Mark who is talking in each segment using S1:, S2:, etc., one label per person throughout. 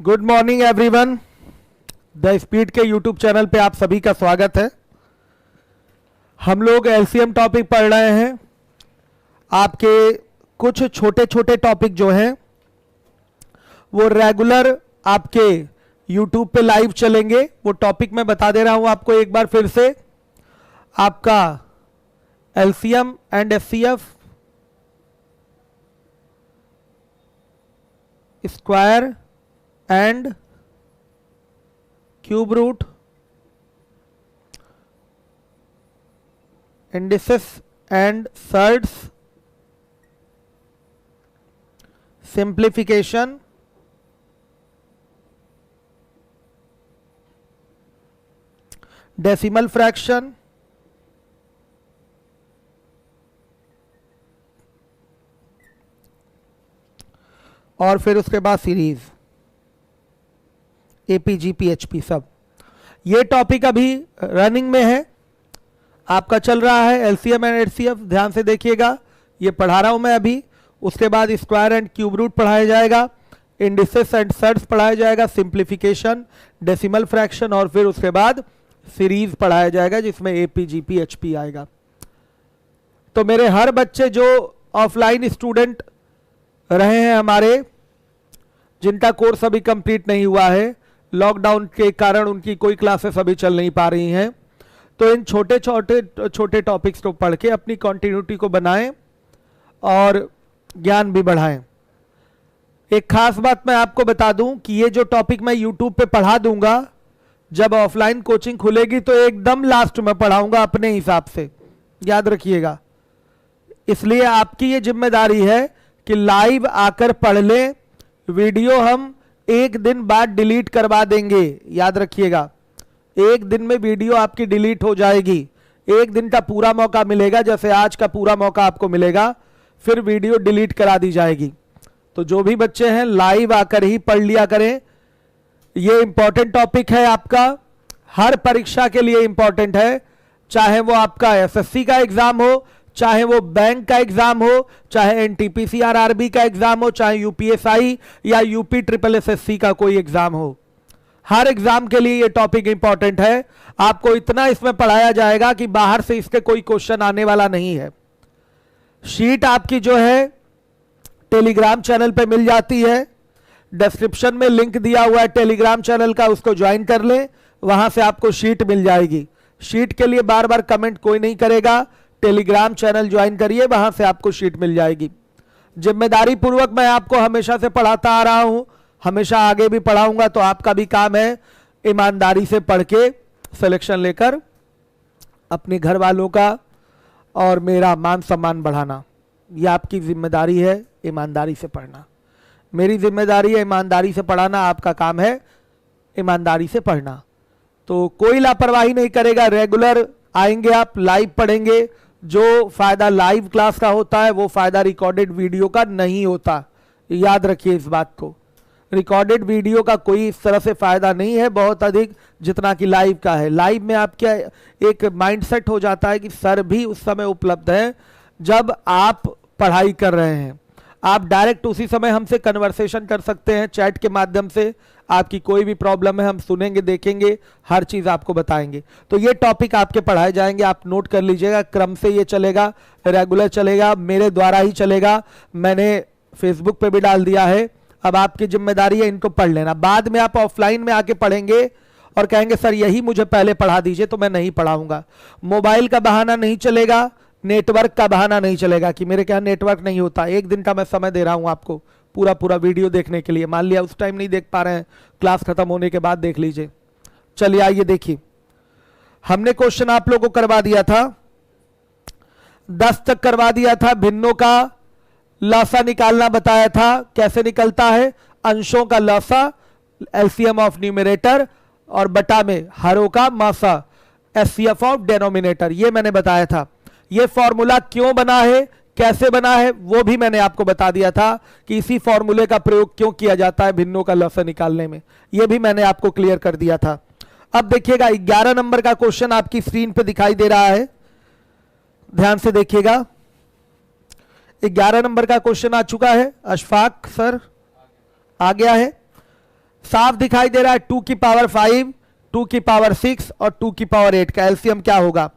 S1: Good morning everyone. The speed के YouTube channel पे आप सभी का स्वागत है। हम लोग एलसीएम टॉपिक पढ़ रहे हैं। आपके कुछ छोटे छोटे टॉपिक जो हैं वो रेगुलर आपके यूट्यूब पे लाइव चलेंगे। वो टॉपिक मैं बता दे रहा हूं आपको एक बार फिर से। आपका LCM and HCF, square and cube root, indices and surds, simplification, decimal fraction, और फिर उसके बाद सीरीज, एपीजी पीएचपी, सब ये टॉपिक अभी रनिंग में है, आपका चल रहा है। एलसीएम एंड एचसीएफ ध्यान से देखिएगा, ये पढ़ा रहा हूं मैं अभी। उसके बाद स्क्वायर एंड क्यूब रूट पढ़ाया जाएगा, इंडिसेस एंड सर्ड्स पढ़ाया जाएगा, सिंप्लीफिकेशन, डेसिमल फ्रैक्शन, और फिर उसके बाद सीरीज पढ़ाया जाएगा जिसमें एपीजी पीएचपी आएगा। तो मेरे हर बच्चे जो ऑफलाइन स्टूडेंट रहे हैं हमारे, जिनका कोर्स अभी कंप्लीट नहीं हुआ है, लॉकडाउन के कारण उनकी कोई क्लासेस अभी चल नहीं पा रही हैं, तो इन छोटे टॉपिक्स को पढ़ के अपनी कंटिन्यूटी को बनाएं और ज्ञान भी बढ़ाएं। एक खास बात मैं आपको बता दूं कि ये जो टॉपिक मैं यूट्यूब पे पढ़ा दूंगा, जब ऑफलाइन कोचिंग खुलेगी तो एकदम लास्ट में पढ़ाऊंगा अपने हिसाब से, याद रखिएगा। इसलिए आपकी ये जिम्मेदारी है कि लाइव आकर पढ़ लें। वीडियो हम एक दिन बाद डिलीट करवा देंगे, याद रखिएगा। एक दिन में वीडियो आपकी डिलीट हो जाएगी। एक दिन का पूरा मौका मिलेगा, जैसे आज का पूरा मौका आपको मिलेगा, फिर वीडियो डिलीट करा दी जाएगी। तो जो भी बच्चे हैं लाइव आकर ही पढ़ लिया करें। ये इंपॉर्टेंट टॉपिक है आपका, हर परीक्षा के लिए इंपॉर्टेंट है, चाहे वो आपका एसएससी का एग्जाम हो, चाहे वो बैंक का एग्जाम हो, चाहे एनटीपीसी आरआरबी का एग्जाम हो, चाहे यूपीएसआई या यूपी ट्रिपल एसएससी का कोई एग्जाम हो। हर एग्जाम के लिए ये टॉपिक इंपॉर्टेंट है। आपको इतना इसमें पढ़ाया जाएगा कि बाहर से इसके कोई क्वेश्चन आने वाला नहीं है। शीट आपकी जो है टेलीग्राम चैनल पे मिल जाती है, डिस्क्रिप्शन में लिंक दिया हुआ है टेलीग्राम चैनल का, उसको ज्वाइन कर लें, वहां से आपको शीट मिल जाएगी। शीट के लिए बार बार कमेंट कोई नहीं करेगा, टेलीग्राम चैनल ज्वाइन करिए, वहां से आपको शीट मिल जाएगी। जिम्मेदारी पूर्वक मैं आपको हमेशा से पढ़ाता आ रहा हूं, हमेशा आगे भी पढ़ाऊंगा। तो आपका भी काम है ईमानदारी से पढ़ के सिलेक्शन लेकर अपने घर वालों का और मेरा मान सम्मान बढ़ाना। यह आपकी जिम्मेदारी है, ईमानदारी से पढ़ना। मेरी जिम्मेदारी है ईमानदारी से पढ़ाना, आपका काम है ईमानदारी से पढ़ना। तो कोई लापरवाही नहीं करेगा, रेगुलर आएंगे आप, लाइव पढ़ेंगे। जो फायदा लाइव क्लास का होता है वो फायदा रिकॉर्डेड वीडियो का नहीं होता, याद रखिए इस बात को। रिकॉर्डेड वीडियो का कोई इस तरह से फायदा नहीं है बहुत अधिक जितना कि लाइव का है। लाइव में आप क्या एक माइंडसेट हो जाता है कि सर भी उस समय उपलब्ध है जब आप पढ़ाई कर रहे हैं। आप डायरेक्ट उसी समय हमसे कन्वर्सेशन कर सकते हैं चैट के माध्यम से। आपकी कोई भी प्रॉब्लम है हम सुनेंगे, देखेंगे, हर चीज आपको बताएंगे। तो ये टॉपिक आपके पढ़ाए जाएंगे, आप नोट कर लीजिएगा। क्रम से ये चलेगा, रेगुलर चलेगा, मेरे द्वारा ही चलेगा। मैंने फेसबुक पे भी डाल दिया है। अब आपकी जिम्मेदारी है इनको पढ़ लेना। बाद में आप ऑफलाइन में आके पढ़ेंगे और कहेंगे सर यही मुझे पहले पढ़ा दीजिए, तो मैं नहीं पढ़ाऊंगा। मोबाइल का बहाना नहीं चलेगा, नेटवर्क का बहाना नहीं चलेगा कि मेरे क्या नेटवर्क नहीं होता। एक दिन का मैं समय दे रहा हूं आपको पूरा वीडियो देखने के लिए। मान लिया उस टाइम नहीं देख पा रहे हैं, क्लास खत्म होने के बाद देख लीजिए। चलिए आइए देखिए, हमने क्वेश्चन आप लोगों को करवा दिया था, 10 तक करवा दिया था। भिन्नों का लौसा निकालना बताया था, कैसे निकलता है। अंशों का लौसा, एलसीएम ऑफ न्यूमरेटर, और बटा में हरों का मौसा, एचसीएफ ऑफ डेनोमिनेटर, ये मैंने बताया था। ये फॉर्मूला क्यों बना है, कैसे बना है, वो भी मैंने आपको बता दिया था कि इसी फॉर्मूले का प्रयोग क्यों किया जाता है भिन्नों का लौसा निकालने में, ये भी मैंने आपको क्लियर कर दिया था। अब देखिएगा 11 नंबर का क्वेश्चन आपकी स्क्रीन पे दिखाई दे रहा है, ध्यान से देखिएगा। 11 नंबर का क्वेश्चन आ चुका है। अशफाक सर आ गया है। साफ दिखाई दे रहा है 2 की पावर 5, 2 की पावर 6 और 2 की पावर 8 का एलसीएम क्या होगा।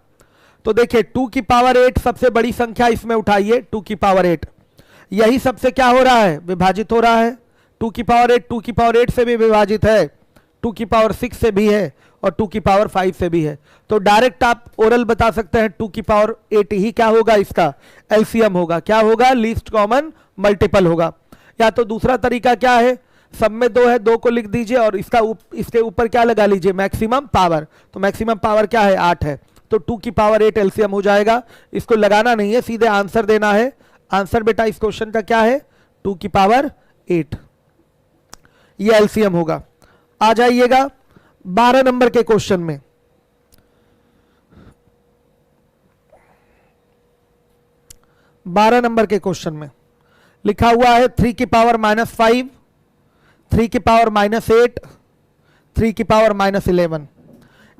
S1: तो देखिए 2 की पावर 8 सबसे बड़ी संख्या इसमें उठाइए, 2 की पावर 8 यही सबसे क्या हो रहा है, विभाजित हो रहा है। 2 की पावर 8 2 की पावर 8 से भी विभाजित है, 2 की पावर 6 से भी है और 2 की पावर 5 से भी है। तो डायरेक्ट आप ओरल बता सकते हैं 2 की पावर 8 ही क्या होगा, इसका एलसीएम होगा। क्या होगा, लीस्ट कॉमन मल्टीपल होगा। या तो दूसरा तरीका क्या है, सब में 2 है, 2 को लिख दीजिए और इसके ऊपर क्या लगा लीजिए, मैक्सिमम पावर। तो मैक्सिमम पावर क्या है, 8 है, तो 2 की पावर 8 एलसीएम हो जाएगा। इसको लगाना नहीं है, सीधे आंसर देना है। आंसर बेटा इस क्वेश्चन का क्या है, 2 की पावर 8, ये एलसीएम होगा। आ जाइएगा 12 नंबर के क्वेश्चन में। 12 नंबर के क्वेश्चन में लिखा हुआ है 3 की पावर -5, 3 की पावर -8, 3 की पावर -11।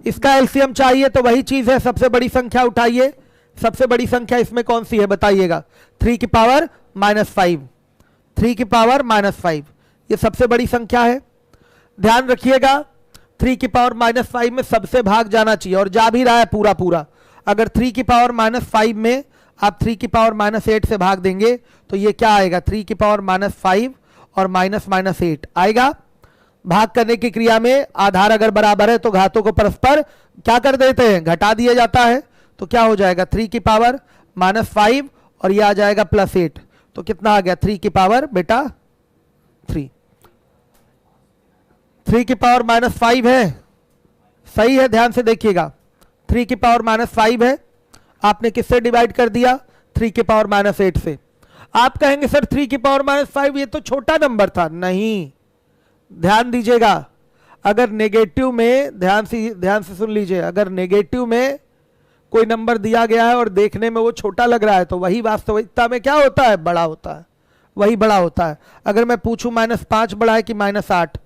S1: इसका एलसीएम चाहिए तो वही चीज है, सबसे बड़ी संख्या उठाइए। सबसे बड़ी संख्या इसमें कौन सी है बताइएगा, 3 की पावर -5, 3 की पावर -5 ये सबसे बड़ी संख्या है। ध्यान रखिएगा 3 की पावर -5 में सबसे भाग जाना चाहिए और जा भी रहा है पूरा पूरा। अगर 3 की पावर -5 में आप 3 की पावर -8 से भाग देंगे तो ये क्या आएगा, 3 की पावर -5 और -8 आएगा। भाग करने की क्रिया में आधार अगर बराबर है तो घातों को परस्पर क्या कर देते हैं, घटा दिया जाता है। तो क्या हो जाएगा, 3 की पावर -5 और ये आ जाएगा +8, तो कितना आ गया, 3 की पावर बेटा 3। 3 की पावर -5 है, सही है, ध्यान से देखिएगा। 3 की पावर -5 है, आपने किससे डिवाइड कर दिया, 3 की पावर -8 से। आप कहेंगे सर 3 की पावर -5 ये तो छोटा नंबर था, नहीं, ध्यान दीजिएगा। अगर नेगेटिव में, ध्यान से सुन लीजिए, अगर नेगेटिव में कोई नंबर दिया गया है और देखने में वो छोटा लग रहा है तो वही वास्तविकता में क्या होता है, बड़ा होता है, वही बड़ा होता है। अगर मैं पूछूं -5 बड़ा है कि -8,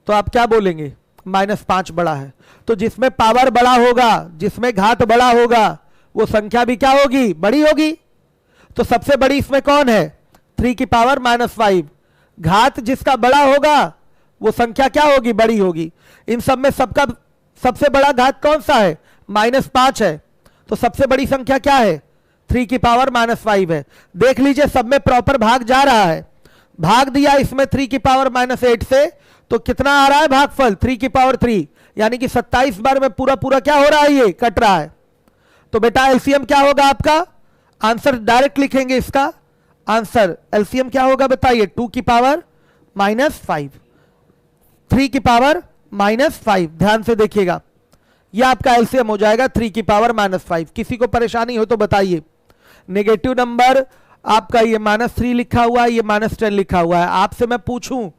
S1: तो आप क्या बोलेंगे, -5 बड़ा है। तो जिसमें पावर बड़ा होगा, जिसमें घात बड़ा होगा, वो संख्या भी क्या होगी, बड़ी होगी। तो सबसे बड़ी इसमें कौन है, 3 की पावर -5। घात जिसका बड़ा होगा वो संख्या क्या होगी, बड़ी होगी। इन सब में सबका सबसे बड़ा घात कौन सा है, -5 है। तो सबसे बड़ी संख्या क्या है, 3 की पावर -5 है। देख लीजिए सब में प्रॉपर भाग जा रहा है। भाग दिया इसमें 3 की पावर -8 से, तो कितना आ रहा है भागफल, 3 की पावर 3, यानी कि 27 बार में पूरा पूरा क्या हो रहा है, ये कट रहा है। तो बेटा एलसीएम क्या होगा आपका, आंसर डायरेक्ट लिखेंगे इसका। आंसर एलसीएम क्या होगा बताइए, 2 की पावर -5, 3 की पावर -5। ध्यान से देखिएगा, यह आपका एलसीएम हो जाएगा 3 की पावर -5। किसी को परेशानी हो तो बताइए। नेगेटिव नंबर आपका ये -3 लिखा हुआ है, ये -10 लिखा हुआ है। आपसे मैं पूछूं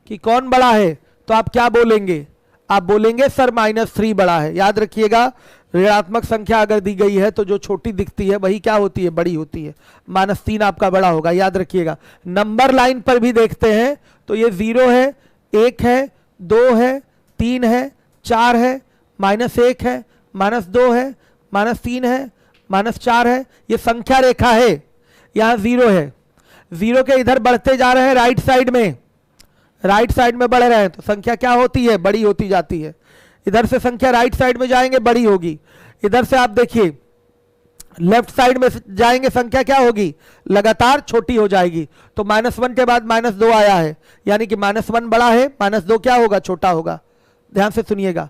S1: कि कौन बड़ा है तो आप क्या बोलेंगे, आप बोलेंगे सर -3 बड़ा है। याद रखिएगा ऋणात्मक संख्या अगर दी गई है तो जो छोटी दिखती है वही क्या होती है, बड़ी होती है। -3 आपका बड़ा होगा, याद रखिएगा। नंबर लाइन पर भी देखते हैं तो ये 0 है, 1 है, 2 है, 3 है, 4 है, -1 है, -2 है, -3 है, -4 है। ये संख्या रेखा है, यहां 0 है। 0 के इधर बढ़ते जा रहे हैं राइट साइड में, राइट साइड में बढ़ रहे हैं तो संख्या क्या होती है, बड़ी होती जाती है। इधर से संख्या राइट साइड में जाएंगे बड़ी होगी। इधर से आप देखिए लेफ्ट साइड में जाएंगे संख्या क्या होगी, लगातार छोटी हो जाएगी। तो -1 के बाद -2 आया है, यानी कि -1 बड़ा है, -2 क्या होगा, छोटा होगा। ध्यान से सुनिएगा,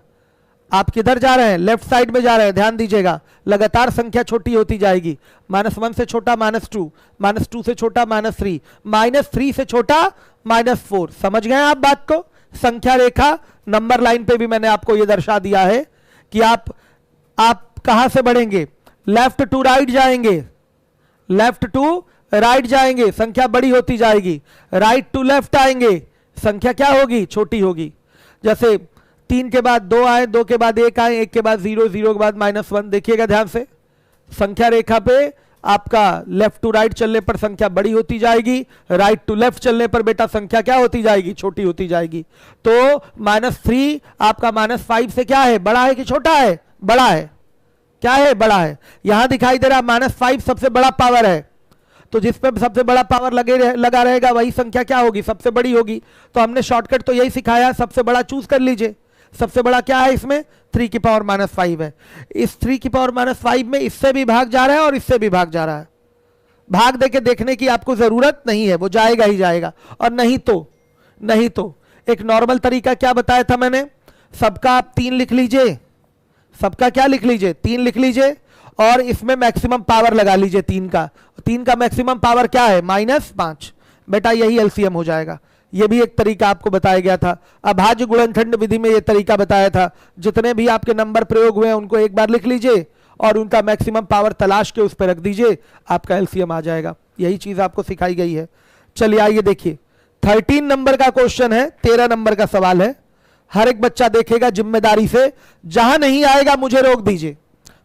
S1: आप किधर जा रहे हैं, लेफ्ट साइड में जा रहे हैं। ध्यान दीजिएगा, लगातार संख्या छोटी होती जाएगी। -1 से छोटा -2, -2 से छोटा -3, -3 से छोटा -4। समझ गए आप बात को। संख्या रेखा नंबर लाइन पे भी मैंने आपको यह दर्शा दिया है कि आप कहां से बढ़ेंगे, लेफ्ट टू राइट जाएंगे, लेफ्ट टू राइट जाएंगे, संख्या बड़ी होती जाएगी। राइट टू लेफ्ट आएंगे, संख्या क्या होगी, छोटी होगी। जैसे 3 के बाद 2 आए, 2 के बाद 1 आए, 1 के बाद 0, 0 के बाद -1। देखिएगा ध्यान से, संख्या रेखा पे आपका लेफ्ट टू राइट चलने पर संख्या बड़ी होती जाएगी, राइट टू लेफ्ट चलने पर बेटा संख्या क्या होती जाएगी, छोटी होती जाएगी। तो -3 आपका -5 से क्या है, बड़ा है कि छोटा है, बड़ा है। क्या है, बड़ा है। यहां दिखाई दे रहा -5 सबसे बड़ा पावर है, तो जिस पे सबसे बड़ा पावर लगा रहेगा वही संख्या क्या होगी, सबसे बड़ी होगी। तो हमने शॉर्टकट तो यही सिखाया, सबसे बड़ा चूज कर लीजिए। सबसे बड़ा क्या है इसमें, 3 की पावर -5 है। इस 3 की पावर -5 में इससे भी भाग जा रहा है और इससे भी भाग जा रहा है। भाग देके देखने की आपको जरूरत नहीं है, वो जाएगा ही जाएगा। और नहीं तो एक नॉर्मल तरीका क्या बताया था मैंने, सबका आप 3 लिख लीजिए, सबका क्या लिख लीजिए, 3 लिख लीजिए और इसमें मैक्सिमम पावर लगा लीजिए 3 का। 3 का मैक्सिमम पावर क्या है, -5। बेटा यही एलसीएम हो जाएगा। ये भी एक तरीका आपको बताया गया था। अभाज्य गुणनखंड विधि में ये तरीका बताया था। जितने भी आपके नंबर प्रयोग हुए हैं उनको एक बार लिख लीजिए और उनका मैक्सिमम पावर तलाश के उस पर रख दीजिए, आपका एलसीएम आ जाएगा। यही चीज आपको सिखाई गई है। चलिए आइए देखिए, 13 नंबर का क्वेश्चन है, 13 नंबर का सवाल है। हर एक बच्चा देखेगा जिम्मेदारी से, जहां नहीं आएगा मुझे रोक दीजिए,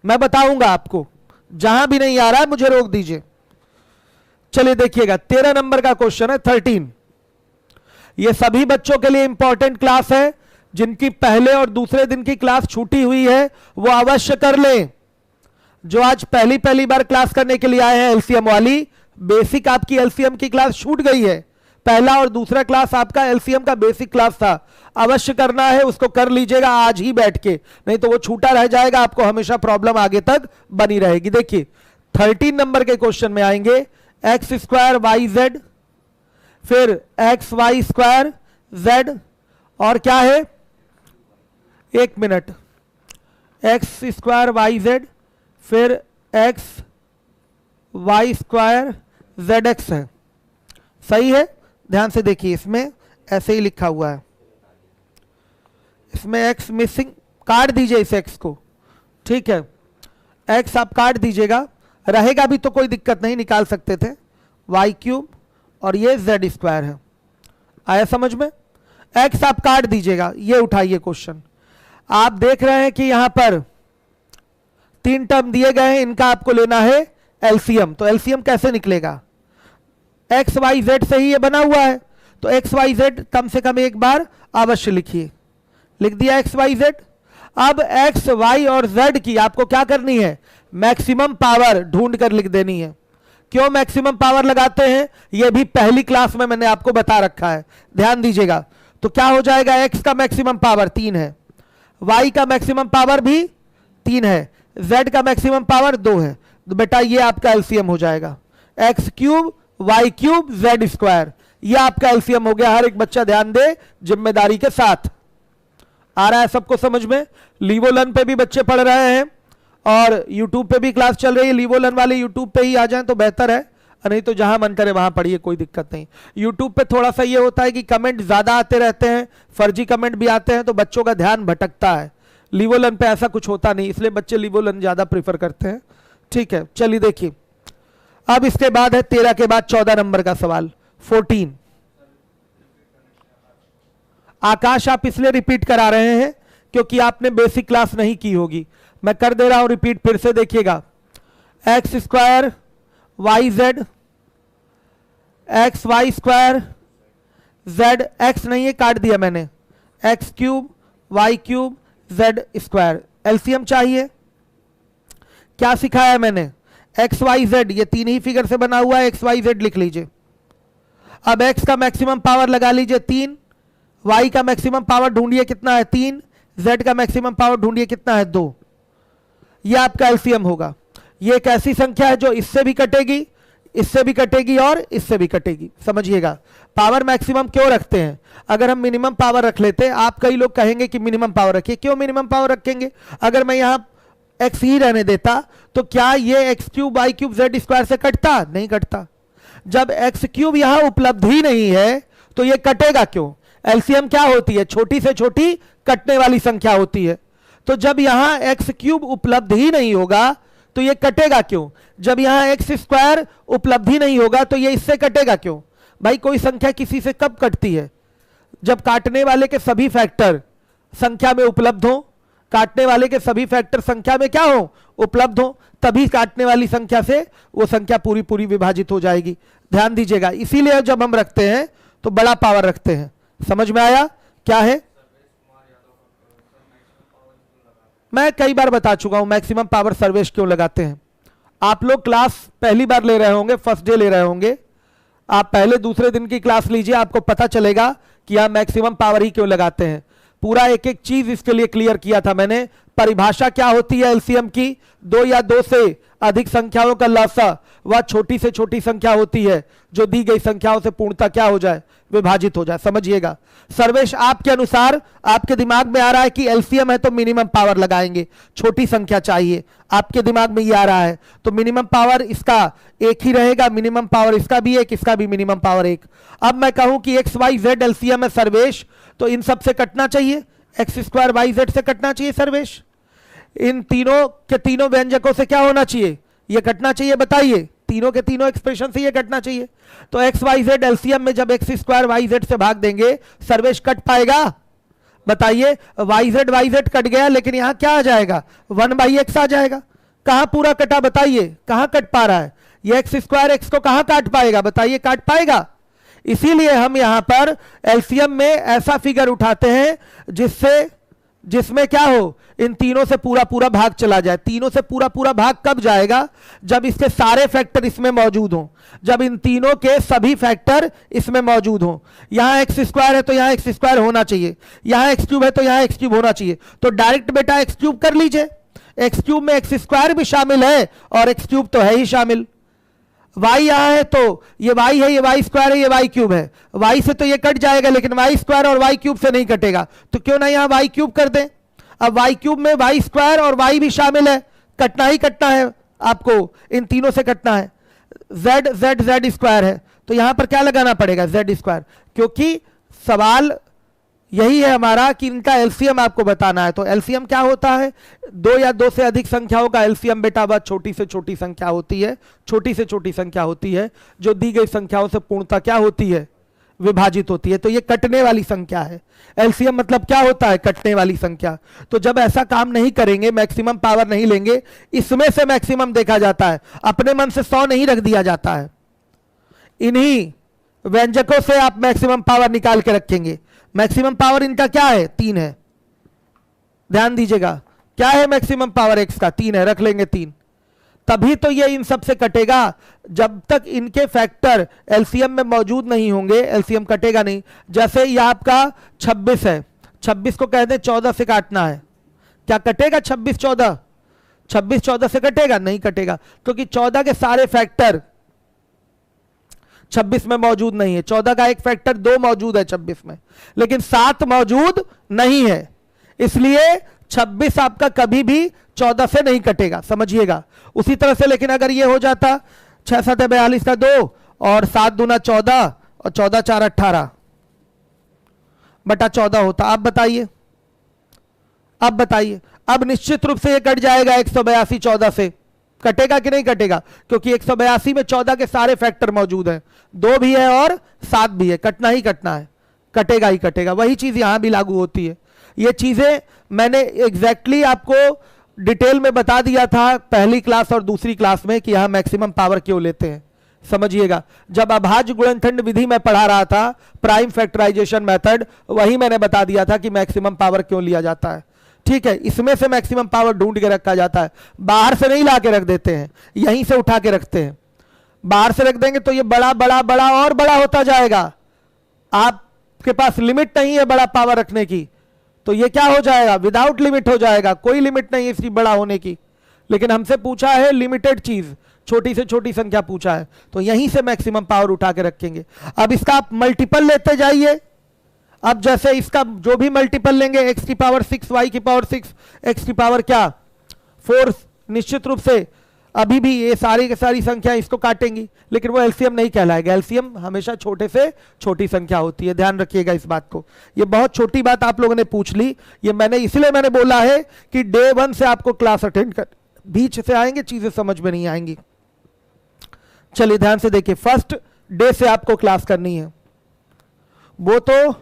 S1: मैं बताऊंगा आपको। जहां भी नहीं आ रहा है मुझे रोक दीजिए। चलिए देखिएगा, 13 नंबर का क्वेश्चन है, 13। ये सभी बच्चों के लिए इंपॉर्टेंट क्लास है। जिनकी पहले और दूसरे दिन की क्लास छूटी हुई है वो अवश्य कर लें। जो आज पहली बार क्लास करने के लिए आए हैं एलसीएम वाली, बेसिक आपकी एलसीएम की क्लास छूट गई है। पहला और दूसरा क्लास आपका एलसीएम का बेसिक क्लास था। अवश्य करना है, उसको कर लीजिएगा आज ही बैठ के, नहीं तो वो छूटा रह जाएगा, आपको हमेशा प्रॉब्लम आगे तक बनी रहेगी। देखिए 13 नंबर के क्वेश्चन में आएंगे, x² yz, फिर xy² z, और क्या है, एक मिनट, x² yz फिर xy² zx है। सही है, ध्यान से देखिए, इसमें ऐसे ही लिखा हुआ है। इसमें x मिसिंग, काट दीजिए इस x को, ठीक है, x आप काट दीजिएगा, रहेगा भी तो कोई दिक्कत नहीं, निकाल सकते थे। y³ और ये z² है। आया समझ में, x आप काट दीजिएगा। ये उठाइए क्वेश्चन, आप देख रहे हैं कि यहां पर 3 टर्म दिए गए हैं, इनका आपको लेना है एलसीएम। तो एलसीएम कैसे निकलेगा, एक्स वाई जेड से ही ये बना हुआ है, तो एक्स वाई जेड कम से कम एक बार अवश्य लिखिए। लिख दिया एक्स वाई जेड। अब एक्स वाई और जेड की आपको क्या करनी है, मैक्सिमम पावर ढूंढ कर लिख देनी है। क्यों मैक्सिमम पावर लगाते हैं, यह भी पहली क्लास में मैंने आपको बता रखा है, ध्यान दीजिएगा। तो क्या हो जाएगा, एक्स का मैक्सिमम पावर 3 है, वाई का मैक्सिमम पावर भी 3 है, जेड का मैक्सिमम पावर 2 है। तो बेटा ये आपका एलसीएम हो जाएगा, x³ y³ z²। ये आपका एलसीएम हो गया। हर एक बच्चा ध्यान दे जिम्मेदारी के साथ। आ रहा है सबको समझ में। लीवोलन पे भी बच्चे पढ़ रहे हैं और यूट्यूब पे भी क्लास चल रही है। लीवोलन वाले यूट्यूब पे ही आ जाएं तो बेहतर है, नहीं तो जहां मन करे वहां पढ़िए, कोई दिक्कत नहीं। यूट्यूब पे थोड़ा सा ये होता है कि कमेंट ज्यादा आते रहते हैं, फर्जी कमेंट भी आते हैं, तो बच्चों का ध्यान भटकता है। लीवोलन पे ऐसा कुछ होता नहीं, इसलिए बच्चे लीवोलन ज्यादा प्रीफर करते हैं। ठीक है, चलिए देखिए। अब इसके बाद है 13 के बाद 14 नंबर का सवाल, 14। आकाश आप इसलिए रिपीट करा रहे हैं क्योंकि आपने बेसिक क्लास नहीं की होगी। मैं कर दे रहा हूं रिपीट, फिर से देखिएगा। x² yz xy² z, x नहीं है, काट दिया मैंने, x³ y³ z²। एलसीएम चाहिए, क्या सिखाया मैंने, एक्स वाई जेड, ये 3 ही फिगर से बना हुआ है, एक्स वाई जेड लिख लीजिए। अब x का मैक्सिमम पावर लगा लीजिए 3, y का मैक्सिमम पावर ढूंढिए कितना है 3, z का मैक्सिमम पावर ढूंढिए कितना है 2। ये आपका एलसीएम होगा। ये एक ऐसी संख्या है जो इससे भी कटेगी, इससे भी कटेगी और इससे भी कटेगी, समझिएगा। पावर मैक्सिमम क्यों रखते हैं, अगर हम मिनिमम पावर रख लेते, आप कई लोग कहेंगे कि मिनिमम पावर रखिए, क्यों मिनिमम पावर रखेंगे, अगर मैं यहां x ही रहने देता तो क्या ये x³ y³ z² से कटता, नहीं कटता। जब x³ यहां उपलब्ध ही नहीं है तो ये कटेगा क्यों, एलसीएम क्या होती है, छोटी से छोटी कटने वाली संख्या होती है। तो जब यहां x³ उपलब्ध ही नहीं होगा तो ये कटेगा क्यों, जब यहां x² उपलब्ध ही नहीं होगा तो ये इससे कटेगा क्यों। भाई कोई संख्या किसी से कब कटती है, जब काटने वाले के सभी फैक्टर संख्या में उपलब्ध हो, काटने वाले के सभी फैक्टर संख्या में क्या हो, उपलब्ध हो, तभी काटने वाली संख्या से वो संख्या पूरी पूरी विभाजित हो जाएगी। ध्यान दीजिएगा, इसीलिए जब हम रखते हैं तो बड़ा पावर रखते हैं। समझ में आया क्या है, मैं कई बार बता चुका हूं मैक्सिमम पावर सर्वेश क्यों लगाते हैं। आप लोग क्लास पहली बार ले रहे होंगे, फर्स्ट डे ले रहे होंगे, आप पहले दूसरे दिन की क्लास लीजिए, आपको पता चलेगा कि आप मैक्सिमम पावर ही क्यों लगाते हैं। पूरा एक एक चीज इसके लिए क्लियर किया था मैंने। परिभाषा क्या होती है एलसीएम की? दो या दो से अधिक संख्याओं का लसा वह छोटी से छोटी संख्या होती है जो दी गई संख्याओं से पूर्णतः क्या हो जाए, विभाजित हो जाए। समझिएगा। सर्वेश, आपके अनुसार आपके दिमाग में आ रहा है कि एलसीएम है तो मिनिमम पावर लगाएंगे, छोटी संख्या चाहिए, आपके दिमाग में ये आ रहा है, तो मिनिमम पावर इसका एक ही रहेगा, मिनिमम पावर इसका भी एक, इसका भी मिनिमम पावर एक। अब मैं कहूं कि एक्स वाई जेड एलसीएम है सर्वेश, तो इन सब से कटना चाहिए, एक्स स्क्वायर वाई जेड से कटना चाहिए सर्वेश, इन तीनों के तीनों व्यंजकों से क्या होना चाहिए, ये कटना चाहिए। बताइए, तीनों के तीनों एक्सप्रेशन से ये कटना चाहिए। तो एक्स वाई जेड एलसीएम में जब एक्स स्क्वायर वाई जेड से भाग देंगे सर्वेश कट पाएगा? बताइए, वाई जेड कट गया, लेकिन यहां क्या आ जाएगा, 1/x आ जाएगा। कहां पूरा कटा? बताइए कहां कट पा रहा है? ये एक्स स्क्वायर एक्स को कहां काट पाएगा? बताइए, काट पाएगा। इसीलिए हम यहां पर एलसीएम में ऐसा फिगर उठाते हैं जिसमें क्या हो, इन तीनों से पूरा पूरा भाग चला जाए। तीनों से पूरा पूरा भाग कब जाएगा? जब इसके सारे फैक्टर इसमें मौजूद हों, जब इन तीनों के सभी फैक्टर इसमें मौजूद हों। यहां एक्स स्क्वायर है तो यहां एक्स स्क्वायर होना चाहिए, यहां एक्स क्यूब है तो यहां एक्स क्यूब होना चाहिए। तो डायरेक्ट बेटा एक्स क्यूब कर लीजिए, एक्स क्यूब में एक्स स्क्वायर भी शामिल है और एक्स क्यूब तो है ही शामिल। y यहां है तो ये y है, ये y स्क्वायर है, ये y क्यूब है, y से तो ये कट जाएगा, लेकिन y स्क्वायर और y क्यूब से नहीं कटेगा, तो क्यों ना यहां y क्यूब कर दें। अब y क्यूब में y स्क्वायर और y भी शामिल है, कटना ही कटना है, आपको इन तीनों से कटना है। z स्क्वायर है तो यहां पर क्या लगाना पड़ेगा, z स्क्वायर, क्योंकि सवाल यही है हमारा कि इनका एलसीएम आपको बताना है। तो एलसीएम क्या होता है? दो या दो से अधिक संख्याओं का एलसीएम बेटा वह छोटी से छोटी संख्या होती है, छोटी से छोटी संख्या होती है जो दी गई संख्याओं से पूर्णतः क्या होती है, विभाजित होती है। तो ये कटने वाली संख्या है। एलसीएम मतलब क्या होता है, कटने वाली संख्या। तो जब ऐसा काम नहीं करेंगे, मैक्सिमम पावर नहीं लेंगे, इसमें से मैक्सिमम देखा जाता है, अपने मन से 100 नहीं रख दिया जाता है, इन्हीं व्यंजकों से आप मैक्सिमम पावर निकाल के रखेंगे। मैक्सिमम पावर इनका क्या है, 3 है, ध्यान दीजिएगा। क्या है मैक्सिमम पावर एक्स का, 3 है, रख लेंगे 3। तभी तो ये इन सब से कटेगा। जब तक इनके फैक्टर एलसीएम में मौजूद नहीं होंगे एलसीएम कटेगा नहीं। जैसे ये आपका 26 है, 26 को कहते हैं 14 से काटना है, क्या कटेगा 26 14? 26 14 से कटेगा? नहीं कटेगा, क्योंकि 14 के सारे फैक्टर 26 में मौजूद नहीं है। 14 का एक फैक्टर 2 मौजूद है 26 में, लेकिन 7 मौजूद नहीं है, इसलिए 26 आपका कभी भी 14 से नहीं कटेगा, समझिएगा। उसी तरह से लेकिन अगर ये हो जाता 6 7 42 का 2 और 7 दूना 14 और 14 4 18 बटा 14 होता। अब बताइए, अब बताइए, अब निश्चित रूप से ये कट जाएगा 182 14 से। कटेगा कि नहीं कटेगा? क्योंकि 182 में 14 के सारे फैक्टर मौजूद हैं, 2 भी है और 7 भी है, कटना ही कटना है, कटेगा ही कटेगा। वही चीज यहां भी लागू होती है। ये चीजें मैंने एग्जैक्टली आपको डिटेल में बता दिया था पहली क्लास और दूसरी क्लास में कि यहां मैक्सिमम पावर क्यों लेते हैं, समझिएगा। जब अभाज्य गुणनखंड विधि में पढ़ा रहा था, प्राइम फैक्टराइजेशन मेथड, वही मैंने बता दिया था कि मैक्सिमम पावर क्यों लिया जाता है। ठीक है, इसमें से मैक्सिमम पावर ढूंढ के रखा जाता है, बाहर से नहीं ला के रख देते हैं, यहीं से उठा के रखते हैं। बाहर से रख देंगे तो ये बड़ा बड़ा बड़ा और बड़ा होता जाएगा, आपके पास लिमिट नहीं है बड़ा पावर रखने की, तो ये क्या हो जाएगा, विदाउट लिमिट हो जाएगा, कोई लिमिट नहीं है इसकी बड़ा होने की। लेकिन हमसे पूछा है लिमिटेड चीज, छोटी से छोटी संख्या पूछा है, तो यहीं से मैक्सिमम पावर उठा के रखेंगे। अब इसका आप मल्टीपल लेते जाइए। अब जैसे इसका जो भी मल्टीपल लेंगे, x की पावर 6 y की पावर 6 x की पावर क्या 4, निश्चित रूप से अभी भी ये सारी की सारी संख्या इसको काटेंगी, लेकिन वो एलसीएम नहीं कहलाएगा। एलसीएम हमेशा छोटे से छोटी संख्या होती है, ध्यान रखिएगा इस बात को। ये बहुत छोटी बात आप लोगों ने पूछ ली, ये मैंने इसलिए मैंने बोला है कि डे 1 से आपको क्लास अटेंड कर, बीच से आएंगे चीजें समझ में नहीं आएंगी। चलिए ध्यान से देखिए, फर्स्ट डे से आपको क्लास करनी है, वो तो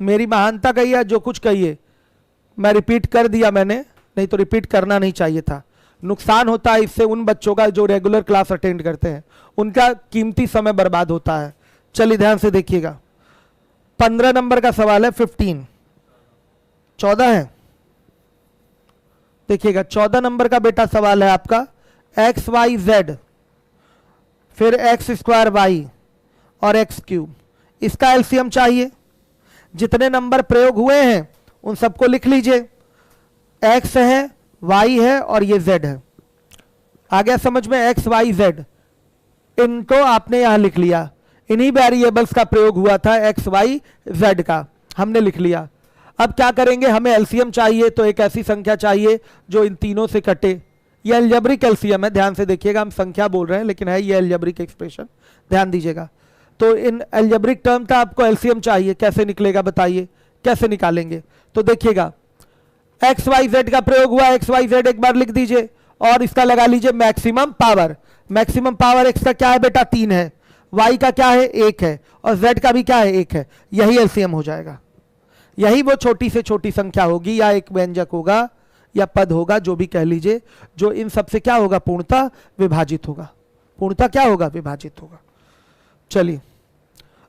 S1: मेरी महानता कही है, जो कुछ कहिए मैं रिपीट कर दिया मैंने, नहीं तो रिपीट करना नहीं चाहिए था। नुकसान होता है इससे उन बच्चों का जो रेगुलर क्लास अटेंड करते हैं, उनका कीमती समय बर्बाद होता है। चलिए ध्यान से देखिएगा, 15 नंबर का सवाल है, 15 14 है, देखिएगा 14 नंबर का बेटा सवाल है आपका, एक्स वाई जेड फिर एक्स स्क्वायर वाई और एक्स क्यूब, इसका एलसीएम चाहिए। जितने नंबर प्रयोग हुए हैं उन सबको लिख लीजिए, एक्स है, वाई है और ये जेड है। आ गया समझ में, एक्स वाई जेड, इनको आपने यहां लिख लिया, इन्हीं वेरिएबल्स का प्रयोग हुआ था एक्स वाई जेड का, हमने लिख लिया। अब क्या करेंगे, हमें एलसीएम चाहिए, तो एक ऐसी संख्या चाहिए जो इन तीनों से कटे। ये अलजेब्रिक एलसीएम है, ध्यान से देखिएगा, हम संख्या बोल रहे हैं लेकिन है ये अलजेब्रिक एक्सप्रेशन, ध्यान दीजिएगा। तो इन अलजेब्रिक टर्म का आपको एलसीएम चाहिए, कैसे निकलेगा बताइए, कैसे निकालेंगे? तो देखिएगा एक्स वाई जेड का प्रयोग हुआ, एक्स वाई जेड एक बार लिख दीजिए और इसका लगा लीजिए maximum power. Maximum power x का क्या है बेटा 3 है, वाई का क्या है 1 है और जेड का भी क्या है 1 है, यही एलसीएम हो जाएगा। यही वो छोटी से छोटी संख्या होगी या एक व्यंजक होगा या पद होगा, जो भी कह लीजिए, जो इन सबसे क्या होगा, पूर्णतः विभाजित होगा। पूर्णतः क्या होगा, विभाजित होगा। चलिए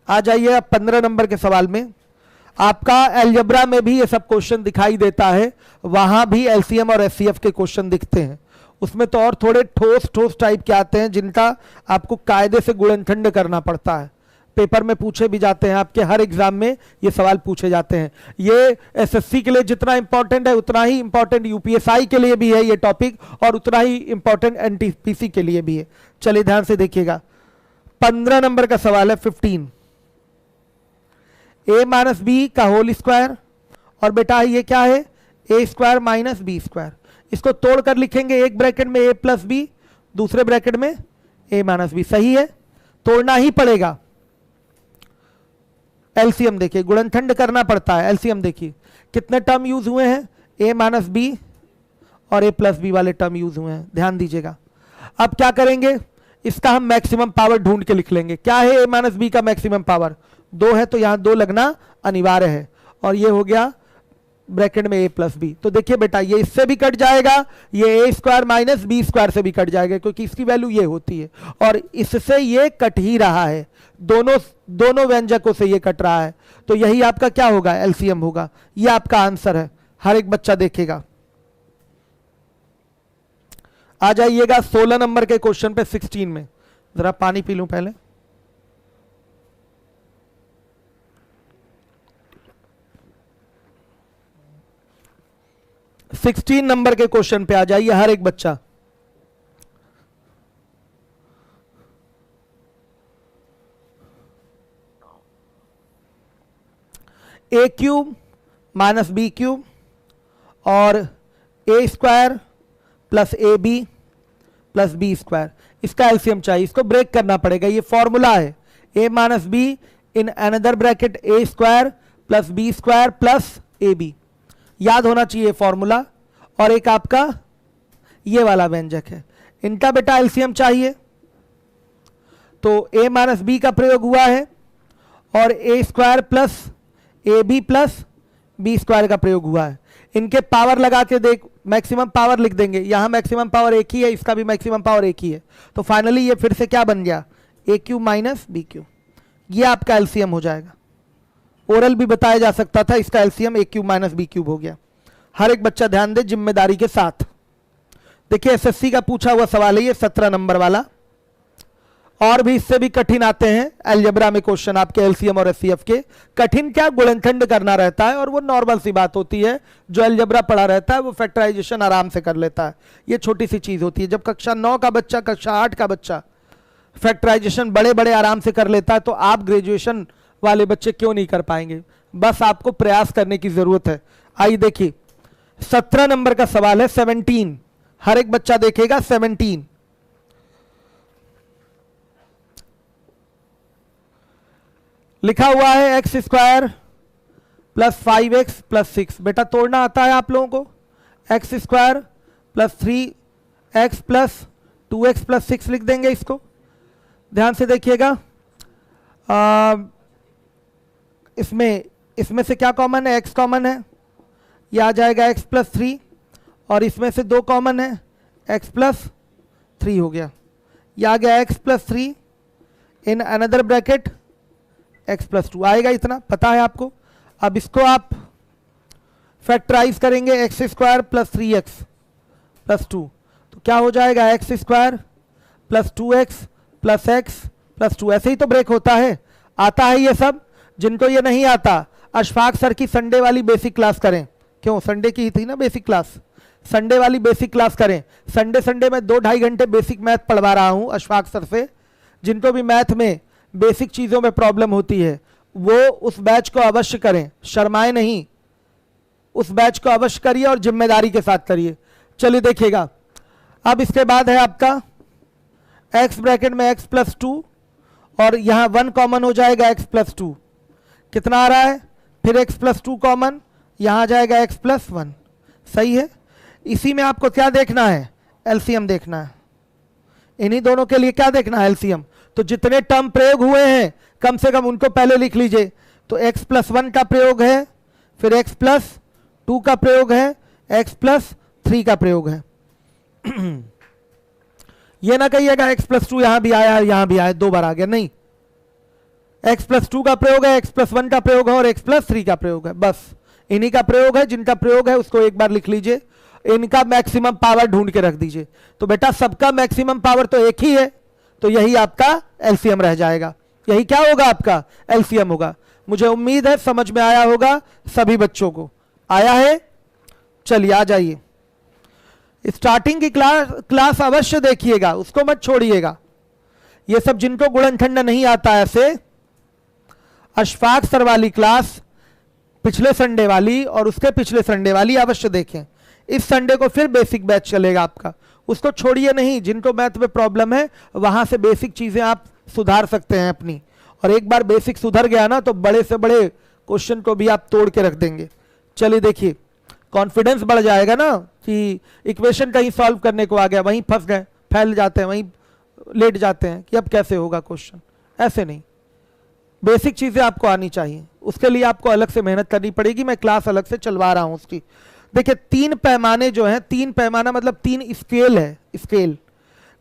S1: आ जाइए अब 15 नंबर के सवाल में। आपका अलजेब्रा में भी ये सब क्वेश्चन दिखाई देता है, वहां भी एलसीएम और एचसीएफ के क्वेश्चन दिखते हैं। उसमें तो और थोड़े ठोस ठोस टाइप के आते हैं जिनका आपको कायदे से गुणनखंड करना पड़ता है, पेपर में पूछे भी जाते हैं, आपके हर एग्जाम में ये सवाल पूछे जाते हैं। ये एसएससी के लिए जितना इंपॉर्टेंट है उतना ही इंपॉर्टेंट यूपीएसआई के लिए भी है ये टॉपिक, और उतना ही इंपॉर्टेंट एनटीपीसी के लिए भी है। चलिए ध्यान से देखिएगा, 15 नंबर का सवाल है 15, a माइनस बी का होल स्क्वायर, और बेटा ये क्या है, ए स्क्वायर माइनस बी स्क्वायर। इसको तोड़कर लिखेंगे, एक ब्रैकेट में a प्लस बी, दूसरे ब्रैकेट में a माइनस बी। सही है, तोड़ना ही पड़ेगा। एलसीएम देखिए, गुणनखंड करना पड़ता है। एलसीएम देखिए कितने टर्म यूज हुए हैं, a माइनस बी और a प्लस बी वाले टर्म यूज हुए हैं, ध्यान दीजिएगा। अब क्या करेंगे, इसका हम मैक्सिमम पावर ढूंढ के लिख लेंगे। क्या है a माइनस बी का मैक्सिमम पावर, 2 है, तो यहां 2 लगना अनिवार्य है, और ये हो गया ब्रैकेट में a प्लस बी। तो देखिए बेटा ये इससे भी कट जाएगा, ये a square minus B square से भी कट जाएगा, क्योंकि इसकी वैल्यू ये होती है, और इससे ये कट ही रहा है, दोनों व्यंजकों से ये कट रहा है। तो यही आपका क्या होगा, एलसीएम होगा। ये आपका आंसर है, हर एक बच्चा देखेगा। आ जाइएगा 16 नंबर के क्वेश्चन पे 16 में, जरा पानी पी लूं पहले। सिक्सटीन नंबर के क्वेश्चन पे आ जाइए हर एक बच्चा। A cube minus b cube और a square plus a b plus b square, इसका एलसीएम चाहिए। इसको ब्रेक करना पड़ेगा, ये फॉर्मूला है, a minus b in another bracket a square plus b square plus a b, याद होना चाहिए फॉर्मूला। और एक आपका ये वाला व्यंजक है, इनका बेटा एलसीएम चाहिए। तो a माइनस बी का प्रयोग हुआ है और a square plus a b plus b square का प्रयोग हुआ है। इनके पावर लगा के देख, मैक्सिमम पावर लिख देंगे, यहां मैक्सिमम पावर एक ही है, इसका भी मैक्सिमम पावर एक ही है। तो फाइनली ये फिर से क्या बन गया, ए क्यूब माइनस बी क्यूब, ये आपका एलसीएम हो जाएगा। ओरल भी बताया जा सकता था, इसका एलसीएम ए क्यूब माइनस बी क्यूब हो गया। हर एक बच्चा ध्यान दे जिम्मेदारी के साथ। देखिए एसएससी का पूछा हुआ सवाल है ये 17 नंबर वाला, और भी इससे भी कठिन आते हैं अलजेब्रा में क्वेश्चन आपके एलसीएम और एचसीएफ के। कठिन क्या, गुणनखंड करना रहता है, और वो नॉर्मल सी बात होती है, जो अलजेब्रा पढ़ा रहता है वो फैक्टराइजेशन आराम से कर लेता है। ये छोटी सी चीज होती है। जब कक्षा 9 का बच्चा, कक्षा 8 का बच्चा फैक्टराइजेशन बड़े बड़े आराम से कर लेता है, तो आप ग्रेजुएशन वाले बच्चे क्यों नहीं कर पाएंगे? बस आपको प्रयास करने की जरूरत है। आइए देखिए 17 नंबर का सवाल है 17, हर एक बच्चा देखेगा 17। लिखा हुआ है x square plus 5x plus 6। बेटा तोड़ना आता है आप लोगों को, x square plus 3x plus 2x plus 6 लिख देंगे इसको। ध्यान से देखिएगा, इसमें से क्या कॉमन है, x कॉमन है, ये आ जाएगा x प्लस 3, और इसमें से 2 कॉमन है, x प्लस 3 हो गया। ये आ गया x प्लस 3 इन अनदर ब्रैकेट x प्लस 2 आएगा, इतना पता है आपको। अब इसको आप फैक्टराइज करेंगे, x square plus 3x plus 2, तो क्या हो जाएगा x square plus 2x plus x plus 2। ऐसे ही तो ब्रेक होता है, आता है ये सब। जिनको ये नहीं आता, अशफाक सर की संडे वाली बेसिक क्लास करें। क्यों, संडे की ही थी ना बेसिक क्लास, संडे वाली बेसिक क्लास करें। संडे संडे में 2-2.5 घंटे बेसिक मैथ पढ़वा रहा हूं अशफाक सर से। जिनको भी मैथ में बेसिक चीज़ों में प्रॉब्लम होती है वो उस बैच को अवश्य करें, शर्माए नहीं, उस बैच को अवश्य करिए और जिम्मेदारी के साथ करिए। चलिए देखिएगा, अब इसके बाद है आपका x ब्रैकेट में x प्लस 2 और यहाँ 1 कॉमन हो जाएगा x प्लस 2, कितना आ रहा है, फिर x प्लस 2 कॉमन, यहाँ आ जाएगा x प्लस 1। सही है। इसी में आपको क्या देखना है, एलसीएम देखना है। इन्हीं दोनों के लिए क्या देखना है, एलसीएम। तो जितने टर्म प्रयोग हुए हैं कम से कम उनको पहले लिख लीजिए। तो x प्लस 1 का प्रयोग है, फिर x प्लस 2 का प्रयोग है, x प्लस 3 का प्रयोग है। ये ना कहिएगा x प्लस 2 यहां भी आया यहां भी आया, 2 बार आ गया, नहीं। x प्लस 2 का प्रयोग है, x प्लस 1 का प्रयोग है और x प्लस 3 का प्रयोग है। बस इन्हीं का प्रयोग है। जिनका प्रयोग है उसको एक बार लिख लीजिए, इनका मैक्सिमम पावर ढूंढ के रख दीजिए। तो बेटा सबका मैक्सिमम पावर तो एक ही है, तो यही आपका एलसीएम रह जाएगा। यही क्या होगा, आपका एलसीएम होगा। मुझे उम्मीद है समझ में आया होगा सभी बच्चों को। आया है? चलिए आ जाइए। स्टार्टिंग की क्लास अवश्य देखिएगा, उसको मत छोड़िएगा। ये सब जिनको गुणनखंड नहीं आता ऐसे, अशफाक सर वाली क्लास पिछले संडे वाली और उसके पिछले संडे वाली अवश्य देखें। इस संडे को फिर बेसिक बैच चलेगा आपका, उसको छोड़िए नहीं। जिनको मैथ में प्रॉब्लम है वहां से बेसिक चीजें आप सुधार सकते हैं अपनी, और एक बार बेसिक सुधर गया ना तो बड़े से बड़े क्वेश्चन को भी आप तोड़ के रख देंगे। चलिए देखिए, कॉन्फिडेंस बढ़ जाएगा ना कि इक्वेशन कहीं सॉल्व करने को आ गया, वहीं फंस गए, फैल जाते हैं, वहीं लेट जाते हैं कि अब कैसे होगा क्वेश्चन। ऐसे नहीं, बेसिक चीजें आपको आनी चाहिए, उसके लिए आपको अलग से मेहनत करनी पड़ेगी। मैं क्लास अलग से चलवा रहा हूं उसकी। देखिए 3 पैमाने जो हैं, 3 पैमाना मतलब 3 स्केल है, स्केल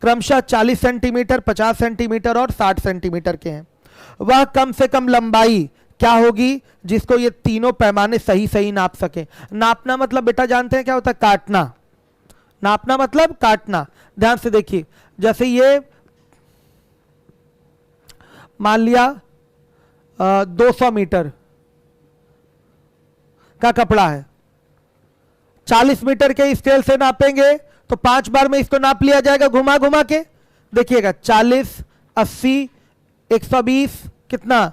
S1: क्रमशः 40 सेंटीमीटर, 50 सेंटीमीटर और 60 सेंटीमीटर के हैं। वह कम से कम लंबाई क्या होगी जिसको ये तीनों पैमाने सही सही नाप सके। नापना मतलब बेटा जानते हैं क्या होता है, काटना। नापना मतलब काटना। ध्यान से देखिए, जैसे ये मान लिया 200 मीटर का कपड़ा है, 40 मीटर के स्केल से नापेंगे तो 5 बार में इसको नाप लिया जाएगा घुमा घुमा के। देखिएगा 40, 80, 120, कितना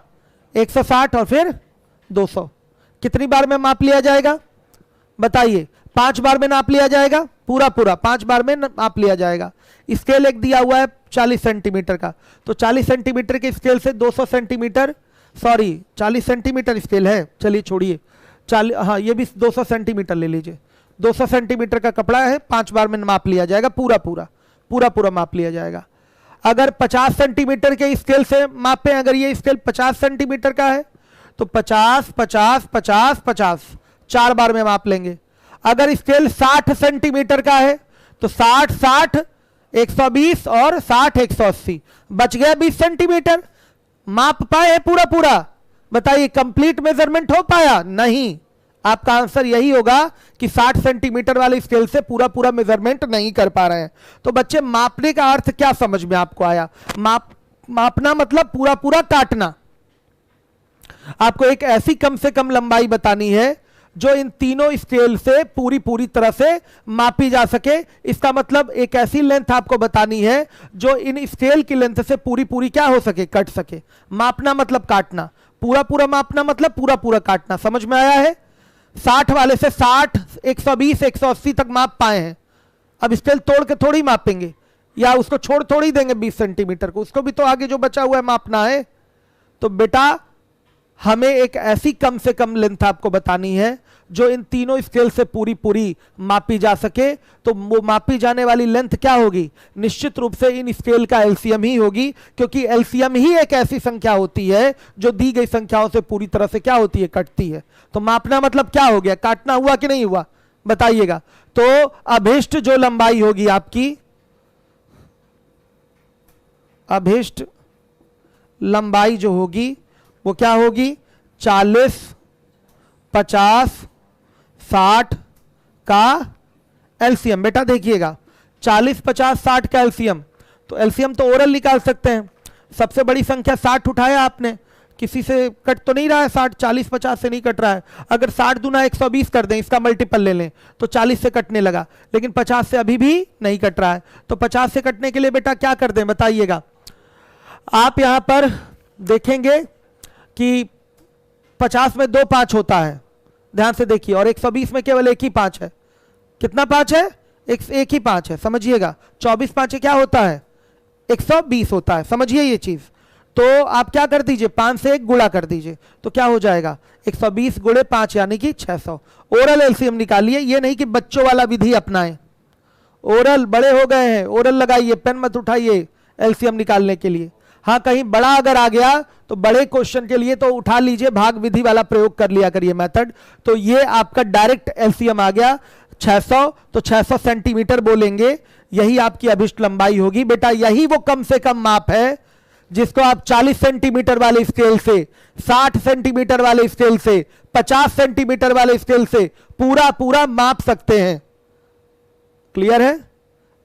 S1: 160 और फिर 200। कितनी बार में माप लिया जाएगा बताइए? 5 बार में नाप लिया जाएगा, पूरा पूरा 5 बार में नाप लिया जाएगा। स्केल एक दिया हुआ है 40 सेंटीमीटर का, तो 40 सेंटीमीटर के स्केल से 200 सेंटीमीटर, सॉरी 40 सेंटीमीटर स्केल है, चलिए छोड़िए, हाँ ये भी 200 सेंटीमीटर ले लीजिए। 200 सेंटीमीटर का कपड़ा है, 5 बार में माप लिया जाएगा, पूरा पूरा माप लिया जाएगा। अगर 50 सेंटीमीटर के स्केल से मापें, अगर ये स्केल 50 सेंटीमीटर का है तो 50 50 50 50 4 बार में माप लेंगे। अगर स्केल 60 सेंटीमीटर का है तो 60 60 120 और 60 180, बच गया 20 सेंटीमीटर। माप पाए पूरा? बताइए कंप्लीट मेजरमेंट हो पाया? नहीं। आपका आंसर यही होगा कि 60 सेंटीमीटर वाले स्केल से पूरा मेजरमेंट नहीं कर पा रहे हैं। तो बच्चे मापने का अर्थ क्या समझ में आपको आया? मापना मतलब पूरा काटना। आपको एक ऐसी कम से कम लंबाई बतानी है जो इन तीनों स्केल से पूरी तरह से मापी जा सके। इसका मतलब एक ऐसी लेंथ आपको बतानी है जो इन स्केल की लेंथ से पूरी क्या हो सके, कट सके। मापना मतलब काटना, पूरा मापना मतलब पूरा काटना। समझ में आया है? 60 वाले से 60, 120, 180 तक माप पाए हैं। अब स्केल तोड़ के थोड़ी मापेंगे, या उसको छोड़ थोड़ी देंगे 20 सेंटीमीटर को, उसको भी तो आगे जो बचा हुआ है मापना है। तो बेटा हमें एक ऐसी कम से कम लेंथ आपको बतानी है जो इन तीनों स्केल से पूरी मापी जा सके। तो वो मापी जाने वाली लेंथ क्या होगी? निश्चित रूप से इन स्केल का एलसीएम ही होगी, क्योंकि एलसीएम ही एक ऐसी संख्या होती है जो दी गई संख्याओं से पूरी तरह से क्या होती है, कटती है। तो मापना मतलब क्या हो गया? काटना हुआ कि नहीं हुआ? बताइएगा। तो अभिष्ट जो लंबाई होगी आपकी, अभिष्ट लंबाई जो होगी वो क्या होगी? 40, 50, 60 का एलसीएम बेटा देखिएगा 40, 50, 60 का एलसीएम, तो एलसीएम तो ओरल निकाल सकते हैं। सबसे बड़ी संख्या 60 उठाया आपने, किसी से कट तो नहीं रहा है 60, 40, 50 से नहीं कट रहा है। अगर 60 दूना 120 कर दें, इसका मल्टीपल ले लें तो 40 से कटने लगा, लेकिन 50 से अभी भी नहीं कट रहा है। तो 50 से कटने के लिए बेटा क्या कर दें बताइएगा। आप यहां पर देखेंगे कि 50 में 2 5 होता है, ध्यान से देखिए, और 120 में केवल एक ही 5 है। कितना 5 है? एक ही 5 है, समझिएगा। 24 5 क्या होता है? 120 होता है, समझिए ये चीज। तो आप क्या कर दीजिए, 5 से 1 गुणा कर दीजिए, तो क्या हो जाएगा 120 गुणे 5 यानी कि 600। ओरल एलसीएम निकालिए, ये नहीं कि बच्चों वाला विधि अपनाएं। ओरल बड़े हो गए हैं, ओरल लगाइए, पेन मत उठाइए एलसीएम निकालने के लिए। हाँ कहीं बड़ा अगर आ गया तो बड़े क्वेश्चन के लिए तो उठा लीजिए, भाग विधि वाला प्रयोग कर लिया करिए मेथड। तो ये आपका डायरेक्ट एलसीएम आ गया 600, तो 600 सेंटीमीटर बोलेंगे, यही आपकी अभिष्ट लंबाई होगी। बेटा यही वो कम से कम माप है जिसको आप 40 सेंटीमीटर वाले स्केल से, 60 सेंटीमीटर वाले स्केल से, 50 सेंटीमीटर वाले स्केल से पूरा पूरा माप सकते हैं। क्लियर है?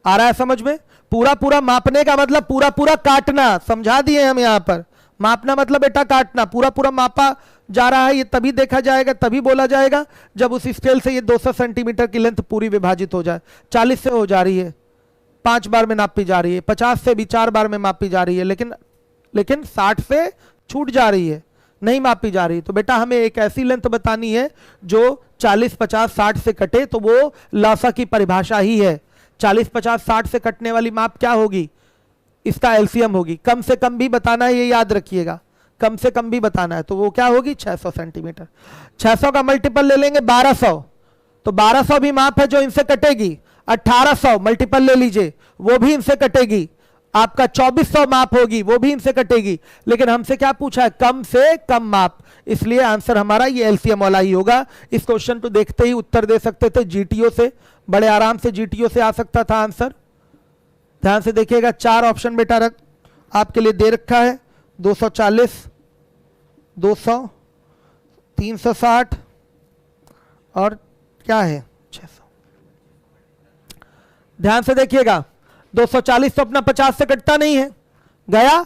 S1: आ रहा है समझ में? पूरा पूरा मापने का मतलब पूरा पूरा काटना, समझा दिए हम यहां पर। मापना मतलब बेटा काटना, पूरा पूरा मापा जा रहा है, ये तभी देखा जाएगा, तभी बोला जाएगा जब उस स्केल से ये 200 सेंटीमीटर की लेंथ पूरी विभाजित हो जाए। 40 से हो जा रही है, 5 बार में नापी जा रही है, 50 से भी 4 बार में मापी जा रही है, लेकिन 60 से छूट जा रही है, नहीं मापी जा रही। तो बेटा हमें एक ऐसी लेंथ बतानी है जो 40, 50, 60 से कटे, तो वो लासा की परिभाषा ही है। 40, 50, 60 से कटने वाली माप क्या होगी? इसका एलसीएम होगी। कम से कम भी बताना है, ये याद रखिएगा, कम से कम भी बताना है, तो वो क्या होगी 600 सेंटीमीटर। 600 का मल्टीपल ले लेंगे 1200, तो 1200 भी माप है जो इनसे कटेगी। 1800 मल्टीपल ले लीजिए, वो भी इनसे कटेगी। आपका 2400 माप होगी, वो भी इनसे कटेगी। लेकिन हमसे क्या पूछा है? कम से कम माप, इसलिए आंसर हमारा ये एलसीएम वाला ही होगा। इस क्वेश्चन को देखते ही उत्तर दे सकते थे जीटीओ से, बड़े आराम से जीटीओ से आ सकता था आंसर। ध्यान से देखिएगा, 4 ऑप्शन बेटा आपके लिए दे रखा है, 240, 200, 360 और क्या है 600। ध्यान से देखिएगा, 240 तो अपना 50 से कटता नहीं है, गया।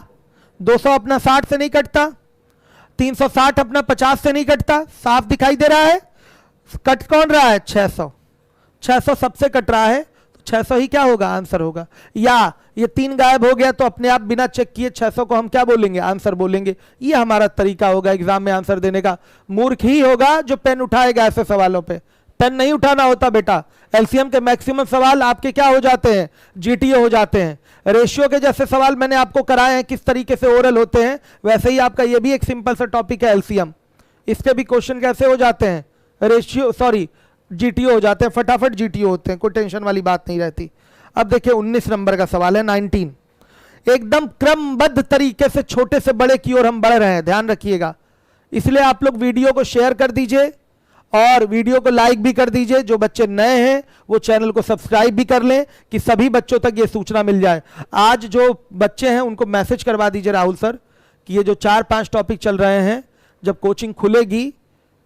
S1: 200 अपना 60 से नहीं कटता, 360 अपना 50 से नहीं कटता, साफ दिखाई दे रहा है। कट कौन रहा है? 600। 600 सबसे कट रहा है, तो 600 ही क्या होगा? आंसर होगा। या ये 3 गायब हो गया तो अपने आप बिना चेक किए 600 को हम क्या बोलेंगे? आंसर बोलेंगे। ये हमारा तरीका होगा एग्जाम में आंसर देने का। मूर्ख ही होगा जो पेन उठाएगा ऐसे सवालों पे। पेन नहीं उठाना होता बेटा। एलसीएम के मैक्सिमम सवाल आपके क्या हो जाते हैं? जीटीओ हो जाते हैं। रेशियो के जैसे सवाल मैंने आपको कराए हैं किस तरीके से ओरल होते हैं, वैसे ही आपका ये भी एक सिंपल सा टॉपिक है एलसीएम। इसके भी क्वेश्चन कैसे हो जाते हैं? रेशियो सॉरी जीटीओ हो जाते हैं, फटाफट जीटीओ होते हैं, कोई टेंशन वाली बात नहीं रहती। अब देखिए 19 नंबर का सवाल है 19। एकदम क्रमबद्ध तरीके से छोटे से बड़े की ओर हम बढ़ रहे हैं, ध्यान रखिएगा। इसलिए आप लोग वीडियो को शेयर कर दीजिए और वीडियो को लाइक भी कर दीजिए। जो बच्चे नए हैं वो चैनल को सब्सक्राइब भी कर लें कि सभी बच्चों तक ये सूचना मिल जाए। आज जो बच्चे हैं उनको मैसेज करवा दीजिए राहुल सर कि ये जो 4-5 टॉपिक चल रहे हैं, जब कोचिंग खुलेगी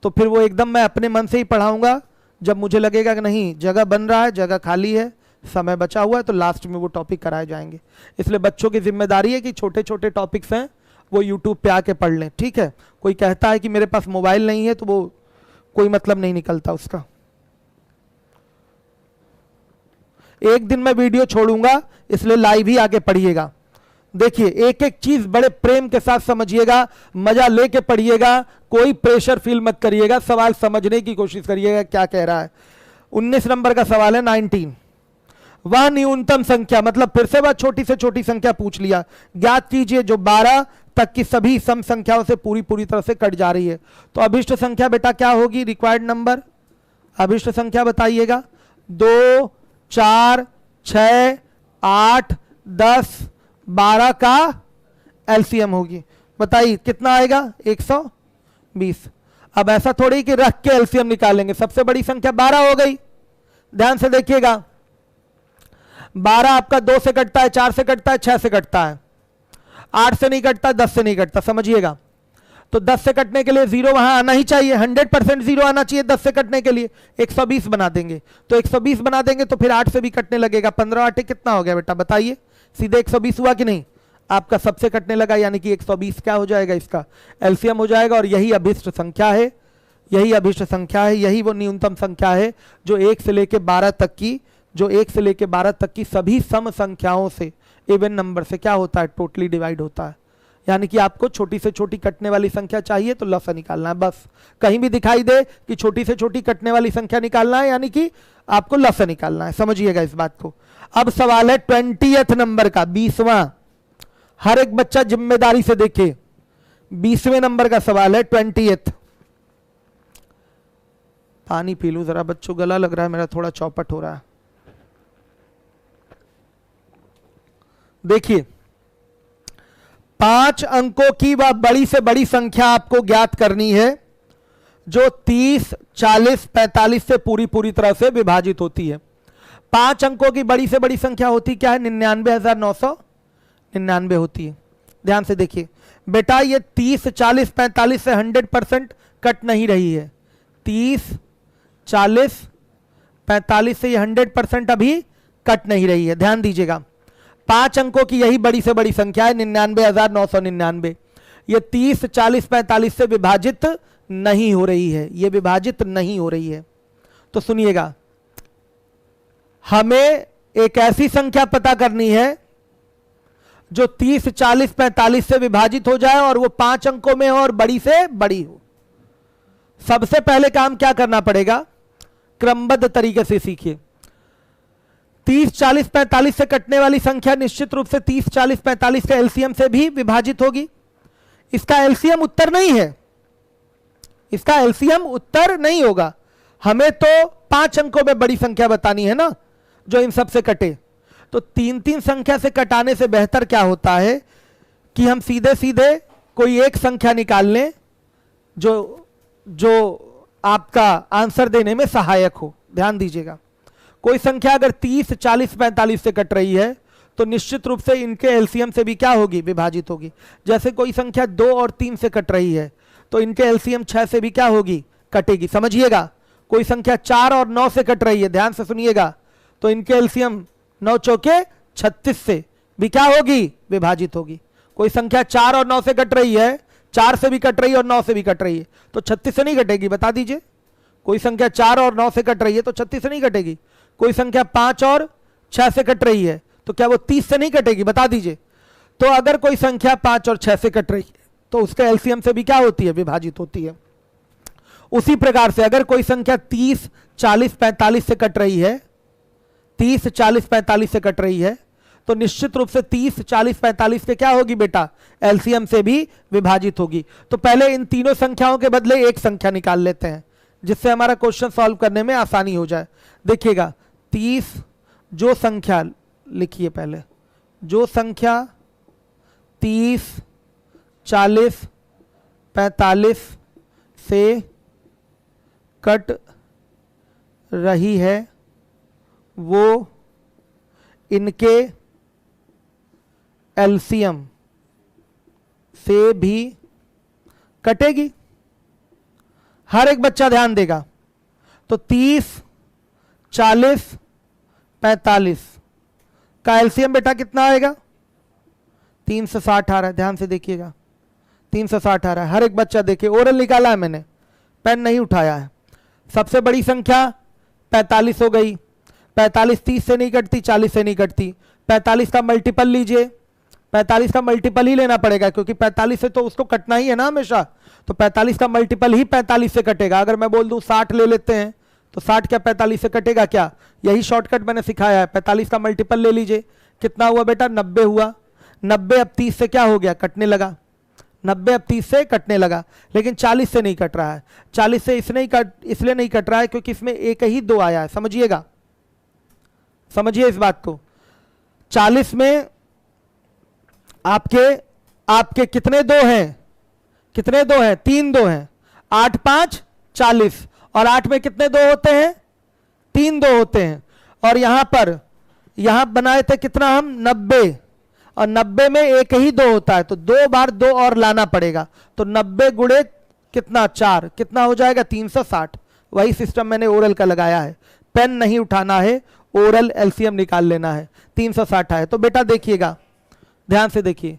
S1: तो फिर वो एकदम मैं अपने मन से ही पढ़ाऊंगा। जब मुझे लगेगा कि नहीं जगह बन रहा है, जगह खाली है, समय बचा हुआ है, तो लास्ट में वो टॉपिक कराए जाएंगे। इसलिए बच्चों की जिम्मेदारी है कि छोटे छोटे टॉपिक्स हैं वो यूट्यूब पे आके पढ़ लें, ठीक है। कोई कहता है कि मेरे पास मोबाइल नहीं है तो वो कोई मतलब नहीं निकलता उसका। एक दिन मैं वीडियो छोड़ूंगा, इसलिए लाइव ही आके पढ़िएगा। देखिए एक एक चीज बड़े प्रेम के साथ समझिएगा, मजा लेके पढ़िएगा, कोई प्रेशर फील मत करिएगा, सवाल समझने की कोशिश करिएगा क्या कह रहा है। 19 नंबर का सवाल है 19। वह न्यूनतम संख्या, मतलब फिर से वह छोटी से छोटी संख्या पूछ लिया, ज्ञात कीजिए जो 12 तक की सभी सम संख्याओं से पूरी तरह से कट जा रही है। तो अभिष्ट संख्या बेटा क्या होगी? रिक्वायर्ड नंबर अभिष्ट संख्या बताइएगा। 2, 4, 6, 8, 10, 12 का एलसीएम होगी। बताइए कितना आएगा? 120। अब ऐसा थोड़ी कि रख के एलसीएम निकालेंगे, सबसे बड़ी संख्या 12 हो गई। ध्यान से देखिएगा, 12 आपका 2 से कटता है, 4 से कटता है, 6 से कटता है, 8 से नहीं कटता, 10 से नहीं कटता, समझिएगा। तो 10 से कटने के लिए 0 वहां आना ही चाहिए, 100% 0 आना चाहिए 10 से कटने के लिए। 120 बना देंगे, तो 120 बना देंगे तो फिर 8 से भी कटने लगेगा। 15 8 कितना हो गया बेटा बताइए, सीधे 120 हुआ कि नहीं? आपका सबसे कटने लगा, यानी कि 120 क्या हो जाएगा, इसका एलसीएम हो जाएगा। और यही अभिष्ट संख्या है, यही अभिष्ट संख्या है, यही वो न्यूनतम संख्या है जो 1 से लेकर 12 तक की, जो 1 से लेकर 12 तक की सभी सम संख्याओं से, इवन नंबर से क्या होता है, टोटली डिवाइड होता है। यानी कि आपको छोटी से छोटी कटने वाली संख्या चाहिए तो लसा निकालना है बस। कहीं भी दिखाई दे कि छोटी से छोटी कटने वाली संख्या निकालना है, यानी कि आपको लसा निकालना है, समझिएगा इस बात को। अब सवाल है 20th नंबर का, 20वां। हर एक बच्चा जिम्मेदारी से देखे, 20वें नंबर का सवाल है 20th। पानी पी लूं जरा बच्चों, गला लग रहा है मेरा, थोड़ा चौपट हो रहा है। देखिए 5 अंकों की वह बड़ी से बड़ी संख्या आपको ज्ञात करनी है जो 30, 40, 45 से पूरी तरह से विभाजित होती है। 5 अंकों की बड़ी से बड़ी संख्या होती क्या है, 99,999 होती है। ध्यान से देखिए बेटा, ये 30, 40, 45 से 100% कट नहीं रही है। 30, 40, 45 से ये 100% अभी कट नहीं रही है। ध्यान दीजिएगा, 5 अंकों की यही बड़ी से बड़ी संख्या है 99,999। ये 30, 40, 45 से विभाजित नहीं हो रही है, ये विभाजित नहीं हो रही है। तो सुनिएगा, हमें एक ऐसी संख्या पता करनी है जो 30, 40, 45 से विभाजित हो जाए और वो 5 अंकों में हो और बड़ी से बड़ी हो। सबसे पहले काम क्या करना पड़ेगा, क्रमबद्ध तरीके से सीखिए। 30, 40, 45 से कटने वाली संख्या निश्चित रूप से 30, 40, 45 के एलसीएम से भी विभाजित होगी। इसका एलसीएम उत्तर नहीं है, इसका एलसीएम उत्तर नहीं होगा। हमें तो 5 अंकों में बड़ी संख्या बतानी है ना, जो इन सब से कटे। तो 3 संख्या से कटाने से बेहतर क्या होता है कि हम सीधे सीधे कोई एक संख्या निकाल लें जो आपका आंसर देने में सहायक हो। ध्यान दीजिएगा, कोई संख्या अगर 30, 40, 45 से कट रही है तो निश्चित रूप से इनके एलसीएम से भी क्या होगी, विभाजित होगी। जैसे कोई संख्या 2 और 3 से कट रही है तो इनके एलसीएम 6 से भी क्या होगी, कटेगी। समझिएगा, कोई संख्या 4 और 9 से कट रही है, ध्यान से सुनिएगा, तो इनके एलसीएम 9 चौके 36 से भी क्या होगी, विभाजित होगी। कोई संख्या 4 और 9 से कट रही है, 4 से भी कट रही है और 9 से भी कट रही है, तो 36 से नहीं कटेगी, बता दीजिए। कोई संख्या 4 और 9 से कट रही है तो 36 से नहीं कटेगी। कोई संख्या 5 और 6 से कट रही है तो क्या वो 30 से नहीं कटेगी, बता दीजिए। तो अगर कोई संख्या 5 और 6 से कट रही है तो उसके एलसीएम से भी क्या होती है, विभाजित होती है। उसी प्रकार से अगर कोई संख्या 30, 40, 45 से कट रही है, 30, 40, 45 से कट रही है तो निश्चित रूप से 30, 40, 45 के क्या होगी बेटा, एलसीएम से भी विभाजित होगी। तो पहले इन तीनों संख्याओं के बदले एक संख्या निकाल लेते हैं जिससे हमारा क्वेश्चन सॉल्व करने में आसानी हो जाए। देखिएगा 30, जो संख्या लिखिए पहले, जो संख्या 30, 40, 45 से कट रही है वो इनके एलसीएम से भी कटेगी। हर एक बच्चा ध्यान देगा। तो 30, 40, 45 का एलसीएम बेटा कितना आएगा, 360 आ रहा है। ध्यान से देखिएगा, 360 आ रहा है। हर एक बच्चा देखिए, ओरल निकाला है मैंने, पेन नहीं उठाया है। सबसे बड़ी संख्या 45 हो गई। 45 30 से नहीं कटती, 40 से नहीं कटती। 45 का मल्टीपल लीजिए, 45 का मल्टीपल ही लेना पड़ेगा क्योंकि 45 से तो उसको कटना ही है ना हमेशा। तो 45 का मल्टीपल ही 45 से कटेगा। अगर मैं बोल दूं 60 ले लेते हैं तो 60 क्या 45 से कटेगा क्या? यही शॉर्टकट मैंने सिखाया है। 45 का मल्टीपल ले लीजिए, कितना हुआ बेटा, 90 हुआ। 90 अब 30 से क्या हो गया, कटने लगा। 90 अब 30 से कटने लगा, लेकिन 40 से नहीं कट रहा है। 40 से इसलिए नहीं कट रहा है क्योंकि इसमें एक ही 2 आया है। समझिएगा, समझिए इस बात को। 40 में आपके कितने 2 हैं, कितने 2 हैं, 3 2 हैं। 8 5 40, और 8 में कितने 2 होते हैं, 3 2 होते हैं। और यहां बनाए थे कितना हम, 90। और 90 में एक ही 2 होता है, तो 2 बार 2 और लाना पड़ेगा, तो 90 गुणे कितना 4, कितना हो जाएगा 360। वही सिस्टम मैंने ओरल का लगाया है, पेन नहीं उठाना है, ओरल एलसीएम निकाल लेना है। 360 है। तो बेटा देखिएगा, ध्यान से देखिए,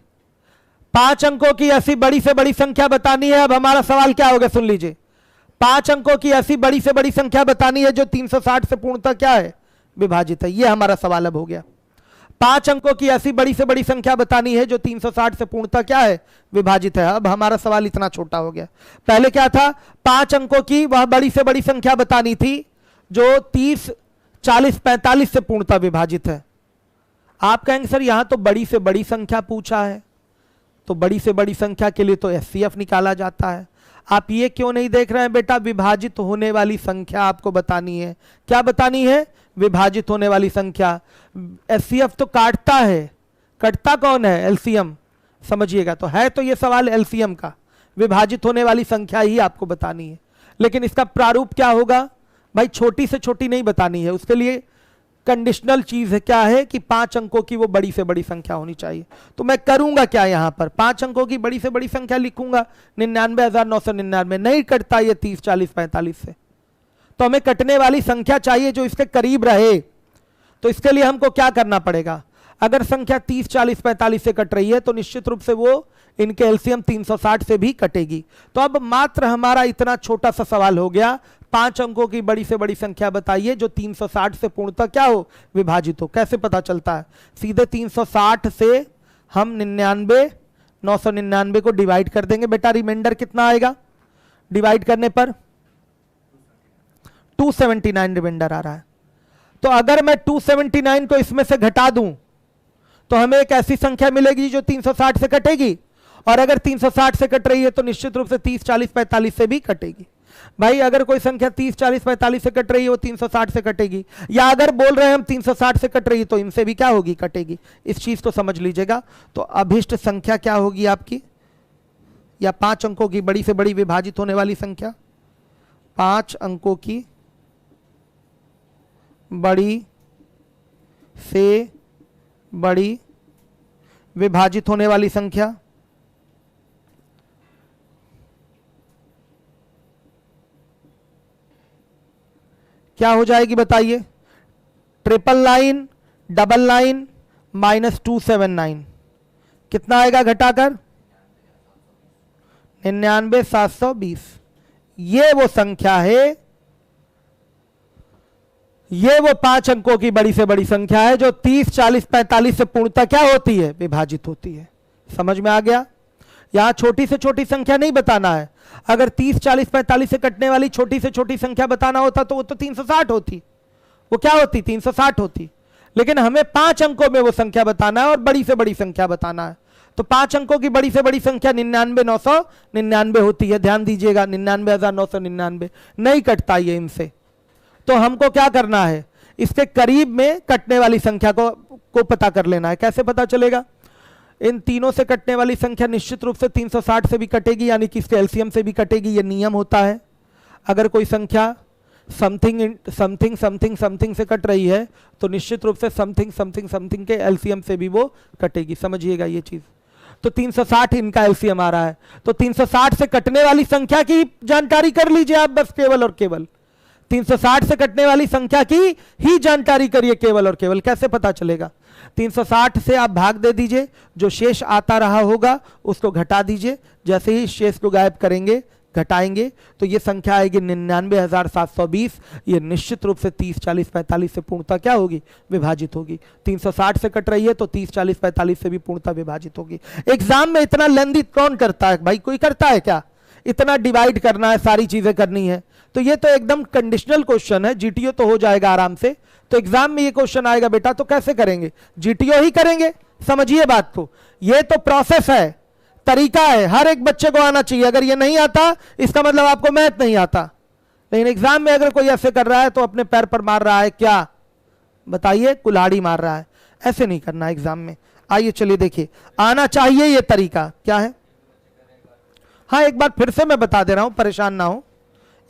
S1: 5 अंकों की ऐसी बड़ी से बड़ी संख्या बतानी है। अब हमारा सवाल क्या होगा, सुन लीजिए। 5 अंकों की ऐसी बड़ी से बड़ी संख्या बतानी है जो 360 से पूर्णतः क्या है, विभाजित है। यह हमारा सवाल अब हो गया। 5 अंकों की ऐसी बड़ी से बड़ी संख्या बतानी है जो 360 से पूर्णतः क्या है, विभाजित है। अब हमारा सवाल इतना छोटा हो गया। पहले क्या था, 5 अंकों की वह बड़ी से बड़ी संख्या बतानी थी जो 30, 40, 45 से पूर्णतः विभाजित है। आप कहेंगे सर यहां तो बड़ी से बड़ी संख्या पूछा है, तो बड़ी से बड़ी संख्या के लिए तो एचसीएफ निकाला जाता है। आप ये क्यों नहीं देख रहे हैं बेटा, विभाजित होने वाली संख्या आपको बतानी है। क्या बतानी है, विभाजित होने वाली संख्या। एचसीएफ तो काटता है, कटता कौन है, एलसीएम। समझिएगा, तो है तो ये सवाल एलसीएम का, विभाजित होने वाली संख्या ही आपको बतानी है। लेकिन इसका प्रारूप क्या होगा भाई, छोटी से छोटी नहीं बतानी है, उसके लिए कंडीशनल चीज है, क्या है कि 5 अंकों की वो बड़ी से बड़ी संख्या होनी चाहिए। तो मैं करूंगा क्या, यहां पर 5 अंकों की बड़ी से बड़ी संख्या लिखूंगा, 99,999। नहीं कटता ये 30, 40, 45 से, तो हमें कटने वाली संख्या चाहिए जो इसके करीब रहे। तो इसके लिए हमको क्या करना पड़ेगा, अगर संख्या 30, 40, 45 से कट रही है तो निश्चित रूप से वो इनके एलसीएम 360 से भी कटेगी। तो अब मात्र हमारा इतना छोटा सा सवाल हो गया, 5 अंकों की बड़ी से बड़ी संख्या बताइए जो 360 से पूर्णतः क्या हो, विभाजित हो। कैसे पता चलता है, सीधे 360 से हम 99,999 को डिवाइड कर देंगे। बेटा रिमाइंडर कितना आएगा, डिवाइड करने पर 279 रिमाइंडर आ रहा है। तो अगर मैं 279 को इसमें से घटा दूं तो हमें एक ऐसी संख्या मिलेगी जो 360 से कटेगी, और अगर 360 से कट रही है तो निश्चित रूप से 30, 40, 45 से भी कटेगी। भाई अगर कोई संख्या 30, 40, 45 से कट रही है वो 360 से कटेगी, या अगर बोल रहे हैं हम 360 से कट रही है तो इनसे भी क्या होगी, कटेगी। इस चीज को समझ लीजिएगा। तो अभिष्ट संख्या क्या होगी आपकी, या 5 अंकों की बड़ी से बड़ी विभाजित होने वाली संख्या, 5 अंकों की बड़ी से बड़ी विभाजित होने वाली संख्या क्या हो जाएगी बताइए, 999, डबल 9 माइनस 279, कितना आएगा घटाकर 99,720। ये वो संख्या है, ये वो 5 अंकों की बड़ी से बड़ी संख्या है जो 30, 40, 45 से पूर्णतः क्या होती है, विभाजित होती है। समझ में आ गया। यहां छोटी से छोटी संख्या नहीं बताना है। अगर 30, 40, 45 से कटने वाली छोटी से छोटी संख्या बताना होता तो वो तो 360 होती, वो क्या होती, 360 होती। लेकिन हमें 5 अंकों में वो संख्या बताना है और बड़ी से बड़ी संख्या बताना है। तो 5 अंकों की बड़ी से बड़ी संख्या 99,999 होती है। ध्यान दीजिएगा, 99,999 नहीं कटता ये इनसे। तो हमको क्या करना है, इसके करीब में कटने वाली संख्या को पता कर लेना है। कैसे पता चलेगा, इन तीनों से कटने वाली संख्या निश्चित रूप से 360 से भी कटेगी, यानी कि इसके एलसीएम से भी कटेगी। ये नियम होता है। अगर कोई संख्या समथिंग समथिंग समथिंग समथिंग से कट रही है तो निश्चित रूप से समथिंग समथिंग समथिंग के एलसीएम से भी वो कटेगी। समझिएगा ये चीज। तो 360 इनका एलसीएम आ रहा है, तो 360 से कटने वाली संख्या की जानकारी कर लीजिए आप, बस केवल और केवल 360 से कटने वाली संख्या की ही जानकारी करिए केवल और केवल। कैसे पता चलेगा, 360 से आप भाग दे दीजिए, जो शेष आता रहा होगा उसको घटा दीजिए। जैसे ही शेष को गायब करेंगे, घटाएंगे, तो ये संख्या आएगी 99,720। ये निश्चित रूप से 30, 40, 45 से पूर्णतः क्या होगी, विभाजित होगी। 360 से कट रही है तो 30, 40, 45 से भी पूर्णतः विभाजित होगी। एग्जाम में इतना लेंदी कौन करता है भाई, कोई करता है क्या, इतना डिवाइड करना है, सारी चीजें करनी है। तो ये तो एकदम कंडीशनल क्वेश्चन है, जीटीओ तो हो जाएगा आराम से। तो एग्जाम में ये क्वेश्चन आएगा बेटा, तो कैसे करेंगे, जीटीओ ही करेंगे। समझिए बात को, ये तो प्रोसेस है, तरीका है, हर एक बच्चे को आना चाहिए। अगर ये नहीं आता इसका मतलब आपको मैथ नहीं आता। लेकिन एग्जाम में अगर कोई ऐसे कर रहा है तो अपने पैर पर मार रहा है, क्या बताइए, कुल्हाड़ी मार रहा है। ऐसे नहीं करना एग्जाम में। आइए चलिए देखिए, आना चाहिए ये तरीका। क्या है, हाँ एक बार फिर से मैं बता दे रहा हूं, परेशान ना हो,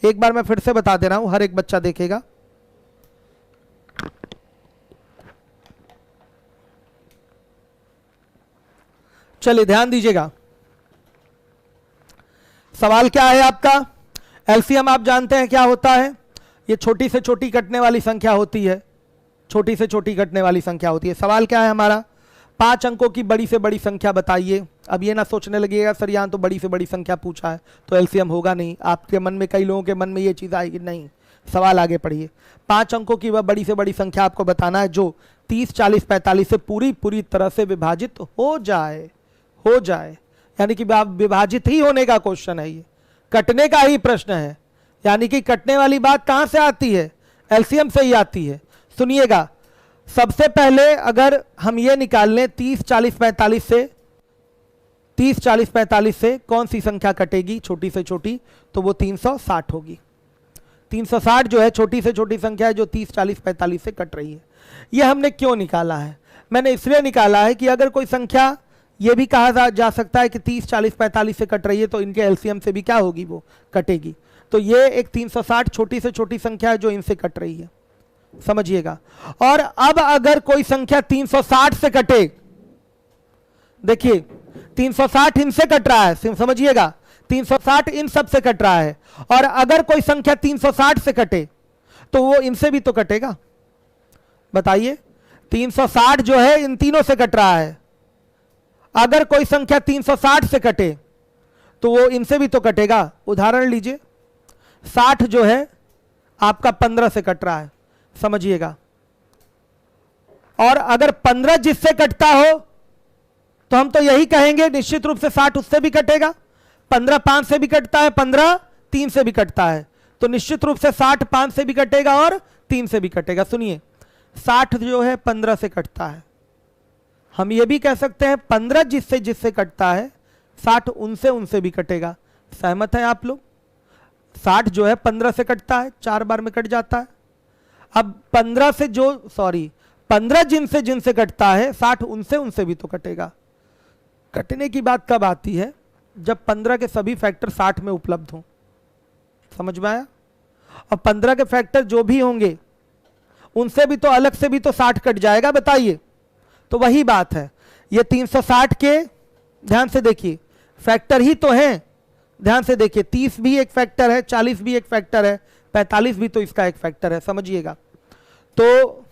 S1: एक बार मैं फिर से बता दे रहा हूं, हर एक बच्चा देखेगा। चलिए ध्यान दीजिएगा, सवाल क्या है आपका। एलसीएम आप जानते हैं क्या होता है, ये छोटी से छोटी कटने वाली संख्या होती है, छोटी से छोटी कटने वाली संख्या होती है। सवाल क्या है हमारा, 5 अंकों की बड़ी से बड़ी संख्या बताइए। अब ये ना सोचने लगिएगा सर यहाँ तो बड़ी से बड़ी संख्या पूछा है तो एलसीएम होगा नहीं, आपके मन में, कई लोगों के मन में ये चीज़ आएगी, नहीं। सवाल आगे पढ़िए, 5 अंकों की वह बड़ी से बड़ी संख्या आपको बताना है जो 30, 40, 45 से पूरी तरह से विभाजित हो जाए, यानी कि विभाजित ही होने का क्वेश्चन है, ये कटने का ही प्रश्न है। यानी कि कटने वाली बात कहां से आती है, एलसीएम से ही आती है। सुनिएगा, सबसे पहले अगर हम ये निकाल लें 30, 40, 45 से, 30, 40, 45 से कौन सी संख्या कटेगी छोटी से छोटी, तो वो 360 होगी। 360 जो है छोटी से छोटी संख्या है जो 30, 40, 45 से कट रही है। ये हमने क्यों निकाला है, मैंने इसलिए निकाला है कि अगर कोई संख्या ये भी कहा जा सकता है कि 30, 40, 45 से कट रही है तो इनके एलसीएम से भी क्या होगी, वो कटेगी। तो ये एक 360 छोटी से छोटी संख्या है जो इनसे कट रही है, समझिएगा। और अब अगर कोई संख्या 360 से कटे, देखिए 360 इनसे कट रहा है, समझिएगा, 360 इन सब से कट रहा है, और अगर कोई संख्या 360 से कटे तो वो इनसे भी तो कटेगा। बताइए, 360 जो है इन तीनों से कट रहा है, अगर कोई संख्या 360 से कटे तो वो इनसे भी तो कटेगा। उदाहरण लीजिए, 60 जो है आपका 15 से कट रहा है, समझिएगा, और अगर 15 जिससे कटता हो तो हम तो यही कहेंगे निश्चित रूप से 60 उससे भी कटेगा। 15 5 से भी कटता है, 15 3 से भी कटता है, तो निश्चित रूप से 60 5 से भी कटेगा और 3 से भी कटेगा। सुनिए, 60 जो है 15 से कटता है, हम ये भी कह सकते हैं 15 जिससे कटता है 60 उनसे भी कटेगा। सहमत हैं आप लोग? 60 जो है 15 से कटता है, 4 बार में कट जाता है। अब 15 जिनसे कटता है 60 उनसे भी तो कटेगा। कटने की बात कब आती है, जब 15 के सभी फैक्टर 60 में उपलब्ध हों, समझ में आया। और 15 के फैक्टर जो भी होंगे उनसे भी तो अलग से भी तो 60 कट जाएगा, बताइए। तो वही बात है, ये 360 के ध्यान से देखिए फैक्टर ही तो हैं, ध्यान से देखिए, 30 भी एक फैक्टर है, 40 भी एक फैक्टर है, 45 भी तो इसका एक फैक्टर है, समझिएगा। तो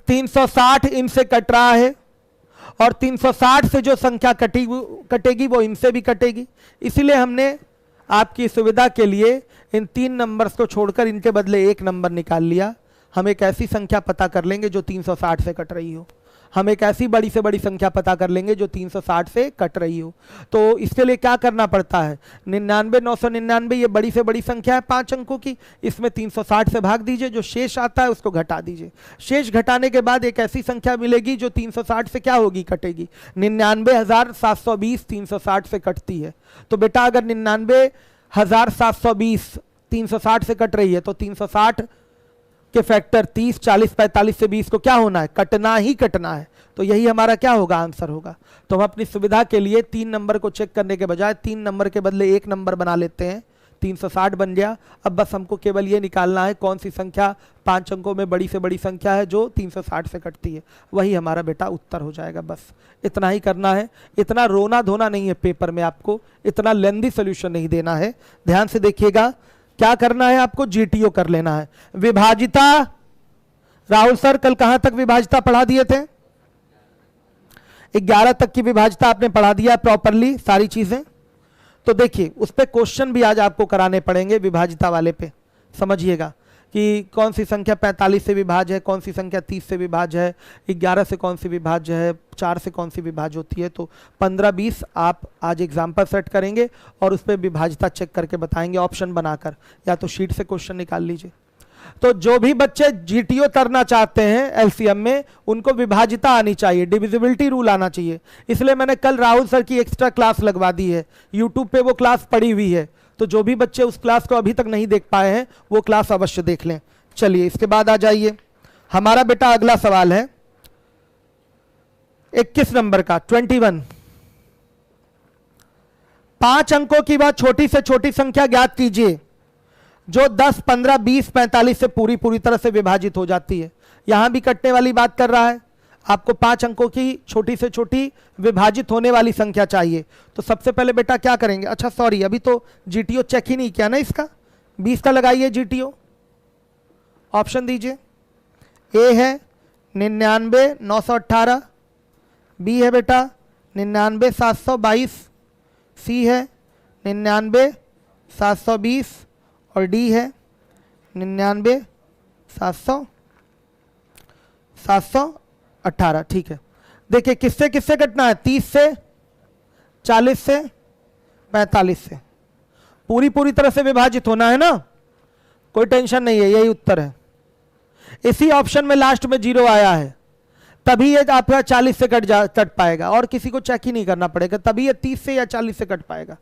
S1: 360 इनसे कट रहा है और 360 से जो संख्या कटेगी वो इनसे भी कटेगी। इसीलिए हमने आपकी सुविधा के लिए इन 3 नंबर्स को छोड़कर इनके बदले 1 नंबर निकाल लिया। हम एक ऐसी संख्या पता कर लेंगे जो 360 से कट रही हो, हम एक ऐसी बड़ी से बड़ी संख्या पता कर लेंगे जो 360 से कट रही हो। तो इसके लिए क्या करना पड़ता है, 99 999 ये बड़ी से बड़ी संख्या है 5 अंकों की, इसमें 360 से भाग दीजिए, जो शेष आता है उसको घटा दीजिए। शेष घटाने के बाद एक ऐसी संख्या मिलेगी जो 360 से क्या होगी, कटेगी। 99,720 360 से कटती है। तो बेटा अगर 99,720 360 से कट रही है तो 360 के फैक्टर 30, 40, 45 से 20 को क्या होना है, कटना ही कटना है। तो यही हमारा क्या होगा, आंसर होगा। तो हम अपनी सुविधा के लिए 3 नंबर को चेक करने के बजाय 3 नंबर के बदले 1 नंबर बना लेते हैं। 360 बन गया। अब बस हमको केवल ये निकालना है कौन सी संख्या 5 अंकों में बड़ी से बड़ी संख्या है जो 360 से कटती है, वही हमारा बेटा उत्तर हो जाएगा। बस इतना ही करना है, इतना रोना धोना नहीं है पेपर में, आपको इतना लेंदी सोल्यूशन नहीं देना है। ध्यान से देखिएगा, क्या करना है आपको, जीटीओ कर लेना है। विभाजिता, राहुल सर कल कहां तक विभाजिता पढ़ा दिए थे, 11 तक की विभाजिता आपने पढ़ा दिया प्रॉपरली सारी चीजें। तो देखिए उस पे क्वेश्चन भी आज आपको कराने पड़ेंगे विभाजिता वाले पे, समझिएगा कि कौन सी संख्या 45 से विभाज्य है, कौन सी संख्या 30 से विभाज्य है, 11 से कौन सी विभाज्य है, 4 से कौन सी विभाज्य होती है। तो 15-20 आप आज एग्जाम्पल सेट करेंगे और उस पर विभाजिता चेक करके बताएंगे ऑप्शन बनाकर, या तो शीट से क्वेश्चन निकाल लीजिए। तो जो भी बच्चे जीटीओ करना चाहते हैं एलसीएम में, उनको विभाजिता आनी चाहिए, डिविजिबिलिटी रूल आना चाहिए। इसलिए मैंने कल राहुल सर की एक्स्ट्रा क्लास लगवा दी है, यूट्यूब पे वो क्लास पड़ी हुई है। तो जो भी बच्चे उस क्लास को अभी तक नहीं देख पाए हैं वो क्लास अवश्य देख लें। चलिए इसके बाद आ जाइए, हमारा बेटा अगला सवाल है 21 नंबर का 21। 5 अंकों की वह छोटी से छोटी संख्या ज्ञात कीजिए जो 10, 15, 20, 45 से पूरी तरह से विभाजित हो जाती है। यहां भी कटने वाली बात कर रहा है। आपको 5 अंकों की छोटी से छोटी विभाजित होने वाली संख्या चाहिए। तो सबसे पहले बेटा क्या करेंगे, अच्छा सॉरी अभी तो जीटीओ चेक ही नहीं किया ना इसका, 20 का लगाइए जीटीओ, ऑप्शन दीजिए। ए है 99 918, बी है बेटा 99 722, सी है 99 720 और डी है 99 718। ठीक है, देखिए किससे किससे कटना है, 30 से, 40 से, 45 से, पूरी तरह से विभाजित होना है ना, कोई टेंशन नहीं है, यही उत्तर है। इसी ऑप्शन में लास्ट में 0 आया है, तभी ये आपका 40 से कट पाएगा, और किसी को चेक ही नहीं करना पड़ेगा, तभी ये 30 से या 40 से कट पाएगा।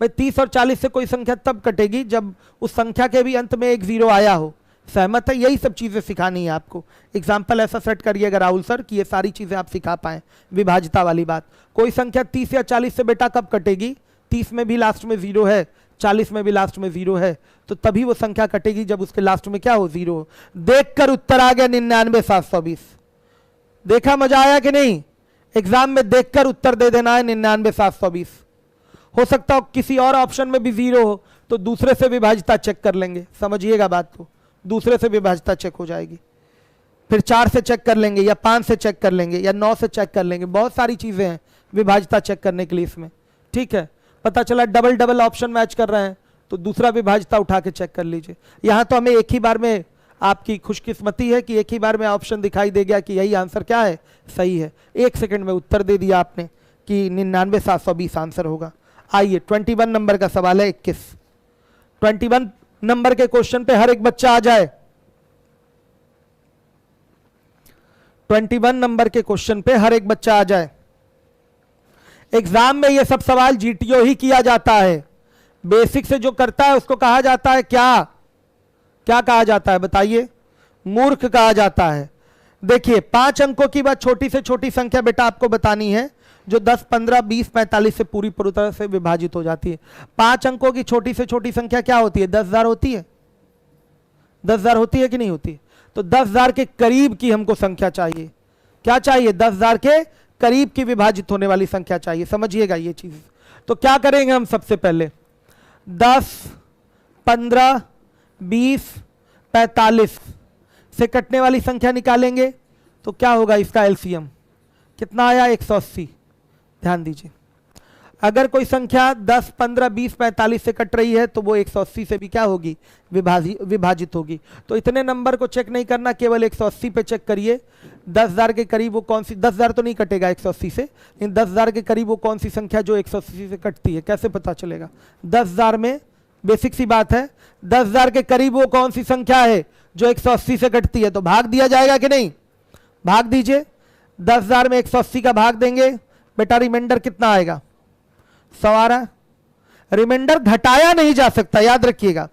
S1: भाई 30 और 40 से कोई संख्या तब कटेगी जब उस संख्या के भी अंत में एक 0 आया हो। सहमत है? यही सब चीजें सिखानी है आपको। एग्जाम्पल ऐसा सेट करिएगा राहुल सर कि ये सारी चीजें आप सिखा पाए। विभाजिता वाली बात, कोई संख्या 30 या 40 से बेटा कब कटेगी, 30 में भी लास्ट में 0 है, 40 में भी लास्ट में 0 है, तो तभी वो संख्या कटेगी जब उसके लास्ट में क्या हो, 0 हो। देखकर उत्तर आ गया 99 720। देखा, मजा आया कि नहीं? एग्जाम में देखकर उत्तर दे देना है 99 720। हो सकता हो किसी और ऑप्शन में भी 0 हो, तो दूसरे से विभाजिता चेक कर लेंगे, समझिएगा बात को, दूसरे से विभाजिता चेक हो जाएगी, फिर 4 से चेक कर लेंगे या 5 से चेक कर लेंगे या 9 से चेक कर लेंगे। बहुत सारी चीजें हैं विभाजिता चेक करने के लिए इसमें। ठीक है, पता चला डबल ऑप्शन मैच कर रहे हैं तो दूसरा विभाजिता उठा के चेक कर लीजिए। यहां तो हमें एक ही बार में, आपकी खुशकिस्मती है कि एक ही बार में ऑप्शन दिखाई दे गया कि यही आंसर क्या है, सही है। 1 सेकंड में उत्तर दे दिया आपने कि 99 720 आंसर होगा। आइए 21 नंबर का सवाल है 21। 21 नंबर के क्वेश्चन पे हर एक बच्चा आ जाए। 21 नंबर के क्वेश्चन पे हर एक बच्चा आ जाए। एग्जाम में ये सब सवाल जीटीओ ही किया जाता है। बेसिक से जो करता है उसको कहा जाता है क्या, क्या कहा जाता है बताइए? मूर्ख कहा जाता है। देखिए 5 अंकों की बात, छोटी से छोटी संख्या बेटा आपको बतानी है जो 10 15 20 45 से पूरी तरह से विभाजित हो जाती है। 5 अंकों की छोटी से छोटी संख्या क्या होती है? 10,000 होती है। 10,000 होती है कि नहीं होती? तो 10,000 के करीब की हमको संख्या चाहिए। क्या चाहिए? 10,000 के करीब की विभाजित होने वाली संख्या चाहिए, समझिएगा ये चीज। तो क्या करेंगे हम? सबसे पहले 10 15 20 45 से कटने वाली संख्या निकालेंगे तो क्या होगा? इसका एलसीएम कितना आया? 180। ध्यान दीजिए, अगर कोई संख्या 10 15 20 45 से कट रही है तो वो 180 से भी क्या होगी? विभाजित होगी। तो इतने नंबर को चेक नहीं करना, केवल 180 पे चेक करिए। 10,000 के करीब वो कौन सी, 10,000 तो नहीं कटेगा 180 से, लेकिन 10,000 के करीब वो कौन सी संख्या जो 180 से कटती है, कैसे पता चलेगा? 10,000 में बेसिक सी बात है, 10,000 के करीब वो कौन सी संख्या है जो 180 से कटती है, तो भाग दिया जाएगा कि नहीं? भाग दीजिए। 10,000 में 180 का भाग देंगे बेटा, रिमाइंडर कितना आएगा? 100 आ रहा है। रिमाइंडर घटाया नहीं जा सकता, याद रखिएगा।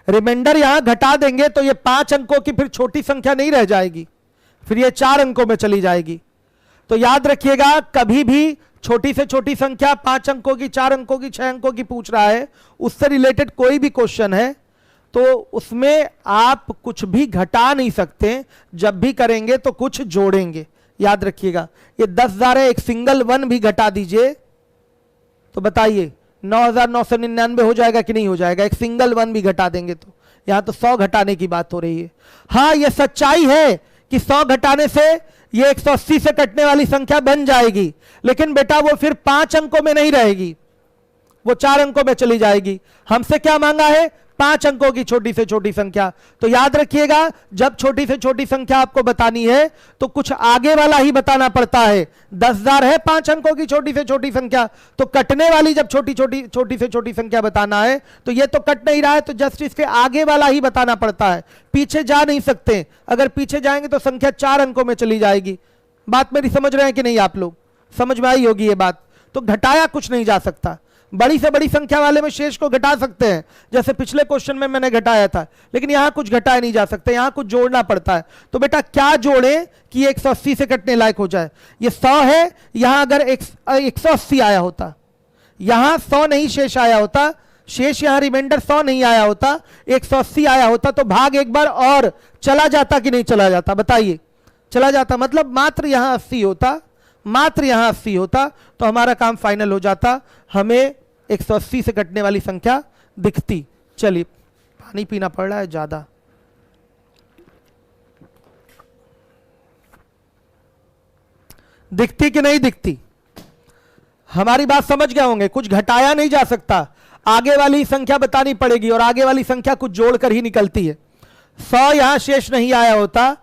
S1: रिमाइंडर यहां घटा देंगे तो ये 5 अंकों की फिर छोटी संख्या नहीं रह जाएगी, फिर ये 4 अंकों में चली जाएगी। तो याद रखिएगा, कभी भी छोटी से छोटी संख्या 5 अंकों की, 4 अंकों की, 6 अंकों की पूछ रहा है, उससे रिलेटेड कोई भी क्वेश्चन है तो उसमें आप कुछ भी घटा नहीं सकते। जब भी करेंगे तो कुछ जोड़ेंगे, याद रखिएगा। ये 10,000 है, एक सिंगल 1 भी घटा दीजिए तो बताइए 9,999 हो जाएगा कि नहीं हो जाएगा? एक सिंगल 1 भी घटा देंगे तो। यहां तो 100 घटाने की बात हो रही है। हाँ, ये सच्चाई है कि 100 घटाने से ये 180 से कटने वाली संख्या बन जाएगी, लेकिन बेटा वो फिर 5 अंकों में नहीं रहेगी, वो 4 अंकों में चली जाएगी। हमसे क्या मांगा है? 5 अंकों की छोटी से छोटी संख्या। तो याद रखिएगा, जब छोटी से छोटी संख्या आपको बतानी है तो कुछ आगे वाला ही बताना पड़ता है। 10,000 है 5 अंकों की छोटी से छोटी संख्या, तो कटने वाली जब छोटी से छोटी संख्या बताना है तो ये तो कट नहीं रहा है, तो जस्ट इसके आगे वाला ही बताना पड़ता है, पीछे जा नहीं सकते। अगर पीछे जाएंगे तो संख्या 4 अंकों में चली जाएगी। बात मेरी समझ रहे हैं कि नहीं? आप लोग समझ में आई होगी ये बात। तो घटाया कुछ नहीं जा सकता। बड़ी से बड़ी संख्या वाले में शेष को घटा सकते हैं, जैसे पिछले क्वेश्चन में मैंने घटाया था, लेकिन यहां कुछ घटाया नहीं जा सकते, यहां कुछ जोड़ना पड़ता है। तो बेटा क्या जोड़ें कि 180 से कटने लायक हो जाए? ये 100 है, यहां अगर 180 आया होता, यहां 100 नहीं शेष आया होता, शेष यहां रिमाइंडर 100 नहीं आया होता, 180 आया होता, तो भाग एक बार और चला जाता कि नहीं चला जाता? बताइए, चला जाता, मतलब मात्र यहां 80 होता, मात्र यहां 80 होता तो हमारा काम फाइनल हो जाता, हमें 180 से कटने वाली संख्या दिखती। चलिए, पानी पीना पड़ रहा है ज्यादा। दिखती कि नहीं दिखती? हमारी बात समझ गए होंगे। कुछ घटाया नहीं जा सकता, आगे वाली संख्या बतानी पड़ेगी और आगे वाली संख्या कुछ जोड़कर ही निकलती है। 100 यहां शेष नहीं आया होता,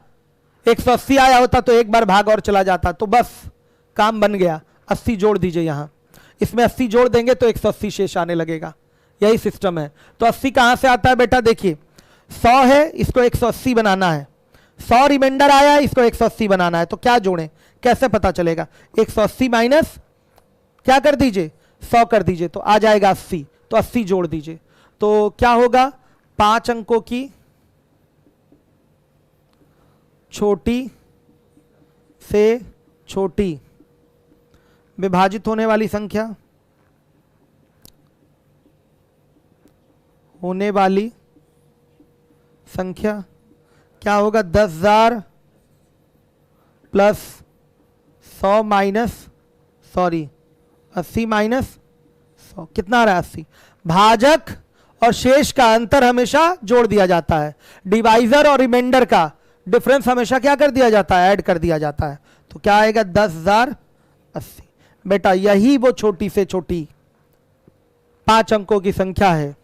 S1: 180 आया होता तो एक बार भाग और चला जाता, तो बस काम बन गया। 80 जोड़ दीजिए, यहां इसमें 80 जोड़ देंगे तो 180 शेष आने लगेगा। यही सिस्टम है। तो 80 कहां से आता है बेटा? देखिए 100 है, इसको 180 बनाना है, 100 रिमाइंडर आया है, इसको 180 बनाना है, तो क्या जोड़ें, कैसे पता चलेगा? 180 माइनस क्या कर दीजिए, 100 कर दीजिए, तो आ जाएगा 80। तो 80 जोड़ दीजिए, तो क्या होगा? 5 अंकों की छोटी से छोटी विभाजित होने वाली संख्या, होने वाली संख्या क्या होगा? 10,000 प्लस 100 माइनस, सॉरी 80 माइनस 100, कितना आ रहा है? 80। भाजक और शेष का अंतर हमेशा जोड़ दिया जाता है, डिवाइजर और रिमाइंडर का डिफरेंस हमेशा क्या कर दिया जाता है? ऐड कर दिया जाता है। तो क्या आएगा? 10,080। बेटा यही वो छोटी से छोटी 5 अंकों की संख्या है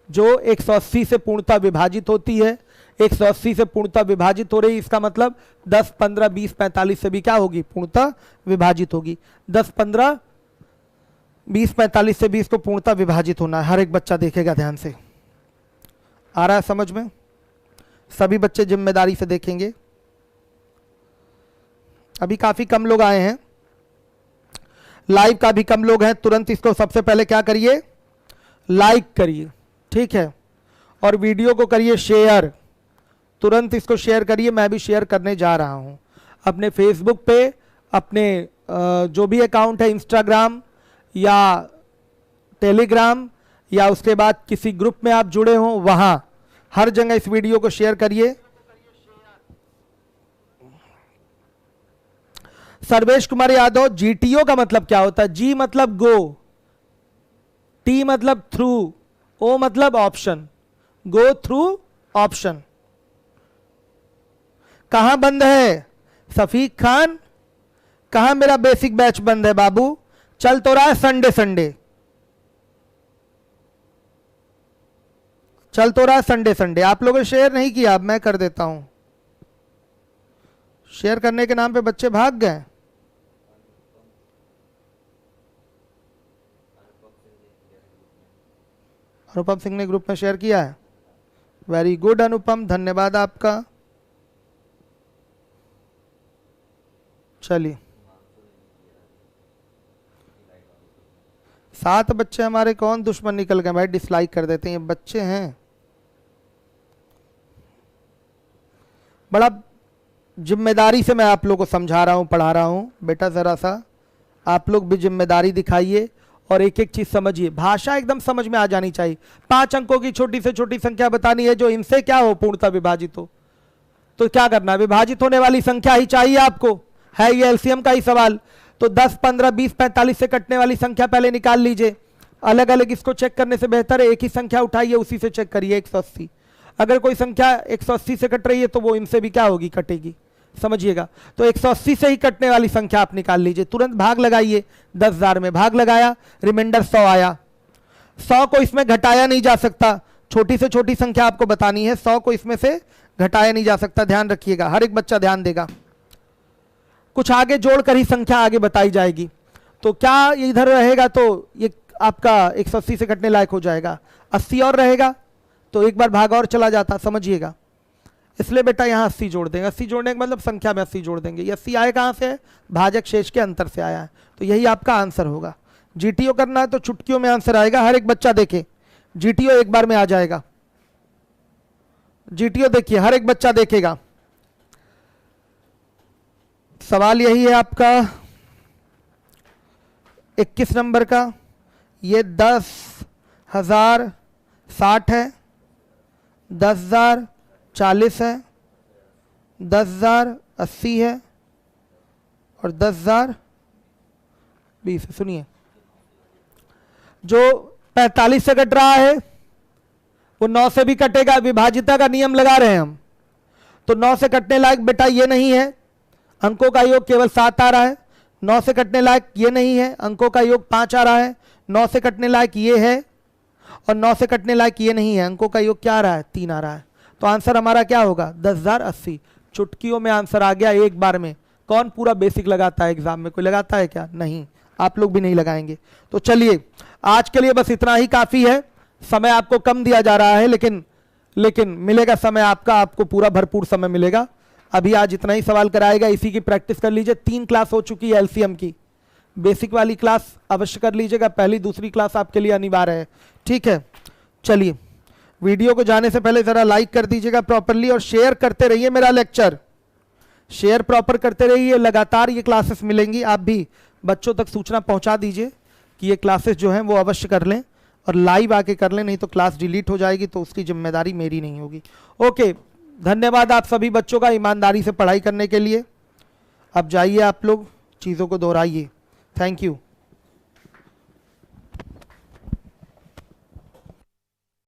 S1: जो 180 से पूर्णतः विभाजित होती है। 180 से पूर्णतः विभाजित हो रही, इसका मतलब 10, 15, 20, 45 से भी क्या होगी? पूर्णतः विभाजित होगी। 10, 15, 20, 45 से भी इसको पूर्णतः विभाजित होना है। हर एक बच्चा देखेगा ध्यान से। आ रहा है समझ में? सभी बच्चे जिम्मेदारी से देखेंगे। अभी काफी कम लोग आए हैं, लाइव का भी कम लोग हैं। तुरंत इसको सबसे पहले क्या करिए? लाइक करिए, ठीक है, और वीडियो को करिए शेयर। तुरंत इसको शेयर करिए। मैं भी शेयर करने जा रहा हूं अपने फेसबुक पे, अपने जो भी अकाउंट है, इंस्टाग्राम या टेलीग्राम या उसके बाद किसी ग्रुप में आप जुड़े हो, वहां हर जगह इस वीडियो को शेयर करिए। सर्वेश कुमार यादव, जीटीओ का मतलब क्या होता है? जी मतलब गो, टी मतलब थ्रू, ओ मतलब ऑप्शन, गो थ्रू ऑप्शन। कहां बंद है? सफीक खान, कहां मेरा बेसिक बैच बंद है बाबू? चल तो रहा है संडे संडे, चल तो रहा है संडे संडे। आप लोगों ने शेयर नहीं किया, अब मैं कर देता हूं। शेयर करने के नाम पे बच्चे भाग गए। अनुपम सिंह ने ग्रुप में शेयर किया है। वेरी गुड अनुपम, धन्यवाद आपका। चलिए, 7 बच्चे हमारे कौन दुश्मन निकल गए भाई? डिसलाइक कर देते हैं, ये बच्चे हैं। बड़ा जिम्मेदारी से मैं आप लोगों को समझा रहा हूं, पढ़ा रहा हूं। बेटा जरा सा आप लोग भी जिम्मेदारी दिखाइए और एक एक चीज समझिए। भाषा एकदम समझ में आ जानी चाहिए। 5 अंकों की छोटी से छोटी संख्या बतानी है जो इनसे क्या हो? पूर्णतः विभाजित हो। तो क्या करना है? विभाजित होने वाली संख्या ही चाहिए आपको, है ये एलसीएम का ही सवाल। तो 10, 15, 20, 45 से कटने वाली संख्या पहले निकाल लीजिए। अलग अलग इसको चेक करने से बेहतर है एक ही संख्या उठाइए, उसी से चेक करिए। 180, अगर कोई संख्या 180 से कट रही है तो वो इनसे भी क्या होगी? कटेगी। समझिएगा। तो 180 से ही कटने वाली संख्या आप निकाल लीजिए। तुरंत भाग लगाइए। 10,000 में भाग लगाया, रिमाइंडर 100 आया। 100 को इसमें घटाया नहीं जा सकता। छोटी से छोटी संख्या आपको बतानी है, 100 को इसमें से घटाया नहीं जा सकता। ध्यान रखिएगा, हर एक बच्चा ध्यान देगा। कुछ आगे जोड़कर ही संख्या आगे बताई जाएगी। तो क्या इधर रहेगा तो ये आपका 180 से कटने लायक हो जाएगा। 80 और रहेगा तो एक बार भाग और चला जाता, समझिएगा। इसलिए बेटा यहाँ 80 जोड़ देंगे। 80 जोड़ने का मतलब संख्या में 80 जोड़ देंगे। ये 80 आए कहाँ से? भाजक शेष के अंतर से आया है। तो यही आपका आंसर होगा। जीटीओ करना है तो चुटकियों में आंसर आएगा। हर एक बच्चा देखे, जीटीओ एक बार में आ जाएगा। जीटीओ देखिए, हर एक बच्चा देखेगा। सवाल यही है आपका 21 नंबर का। ये 10,060 है, 10,040 है, 10,000 80 है और 10,000 20। सुनिए, जो 45 से कट रहा है वो 9 से भी कटेगा, विभाजिता का नियम लगा रहे हैं हम। तो 9 से कटने लायक बेटा ये नहीं है, अंकों का योग केवल 7 आ रहा है। 9 से कटने लायक ये नहीं है, अंकों का योग 5 आ रहा है। 9 से कटने लायक ये है और 9 से कटने लायक ये नहीं है, अंकों का योग क्या आ रहा है? 3 आ रहा है। तो आंसर हमारा क्या होगा? 10,080। चुटकियों में आंसर आ गया एक बार में। कौन पूरा बेसिक लगाता है एग्जाम में? कोई लगाता है क्या? नहीं, आप लोग भी नहीं लगाएंगे। तो चलिए आज के लिए बस इतना ही काफी है। समय आपको कम दिया जा रहा है, लेकिन मिलेगा समय आपका, आपको पूरा भरपूर समय मिलेगा। अभी आज इतना ही सवाल कराएगा, इसी की प्रैक्टिस कर लीजिए। 3 क्लास हो चुकी है एलसीएम की। बेसिक वाली क्लास अवश्य कर लीजिएगा, पहली दूसरी क्लास आपके लिए अनिवार्य है, ठीक है। चलिए, वीडियो को जाने से पहले जरा लाइक कर दीजिएगा प्रॉपरली और शेयर करते रहिए मेरा लेक्चर, शेयर प्रॉपर करते रहिए। लगातार ये क्लासेस मिलेंगी, आप भी बच्चों तक सूचना पहुंचा दीजिए कि ये क्लासेस जो हैं वो अवश्य कर लें और लाइव आके कर लें, नहीं तो क्लास डिलीट हो जाएगी तो उसकी जिम्मेदारी मेरी नहीं होगी। ओके, धन्यवाद आप सभी बच्चों का ईमानदारी से पढ़ाई करने के लिए। अब जाइए आप लोग, चीज़ों को दोहराइए। Thank you.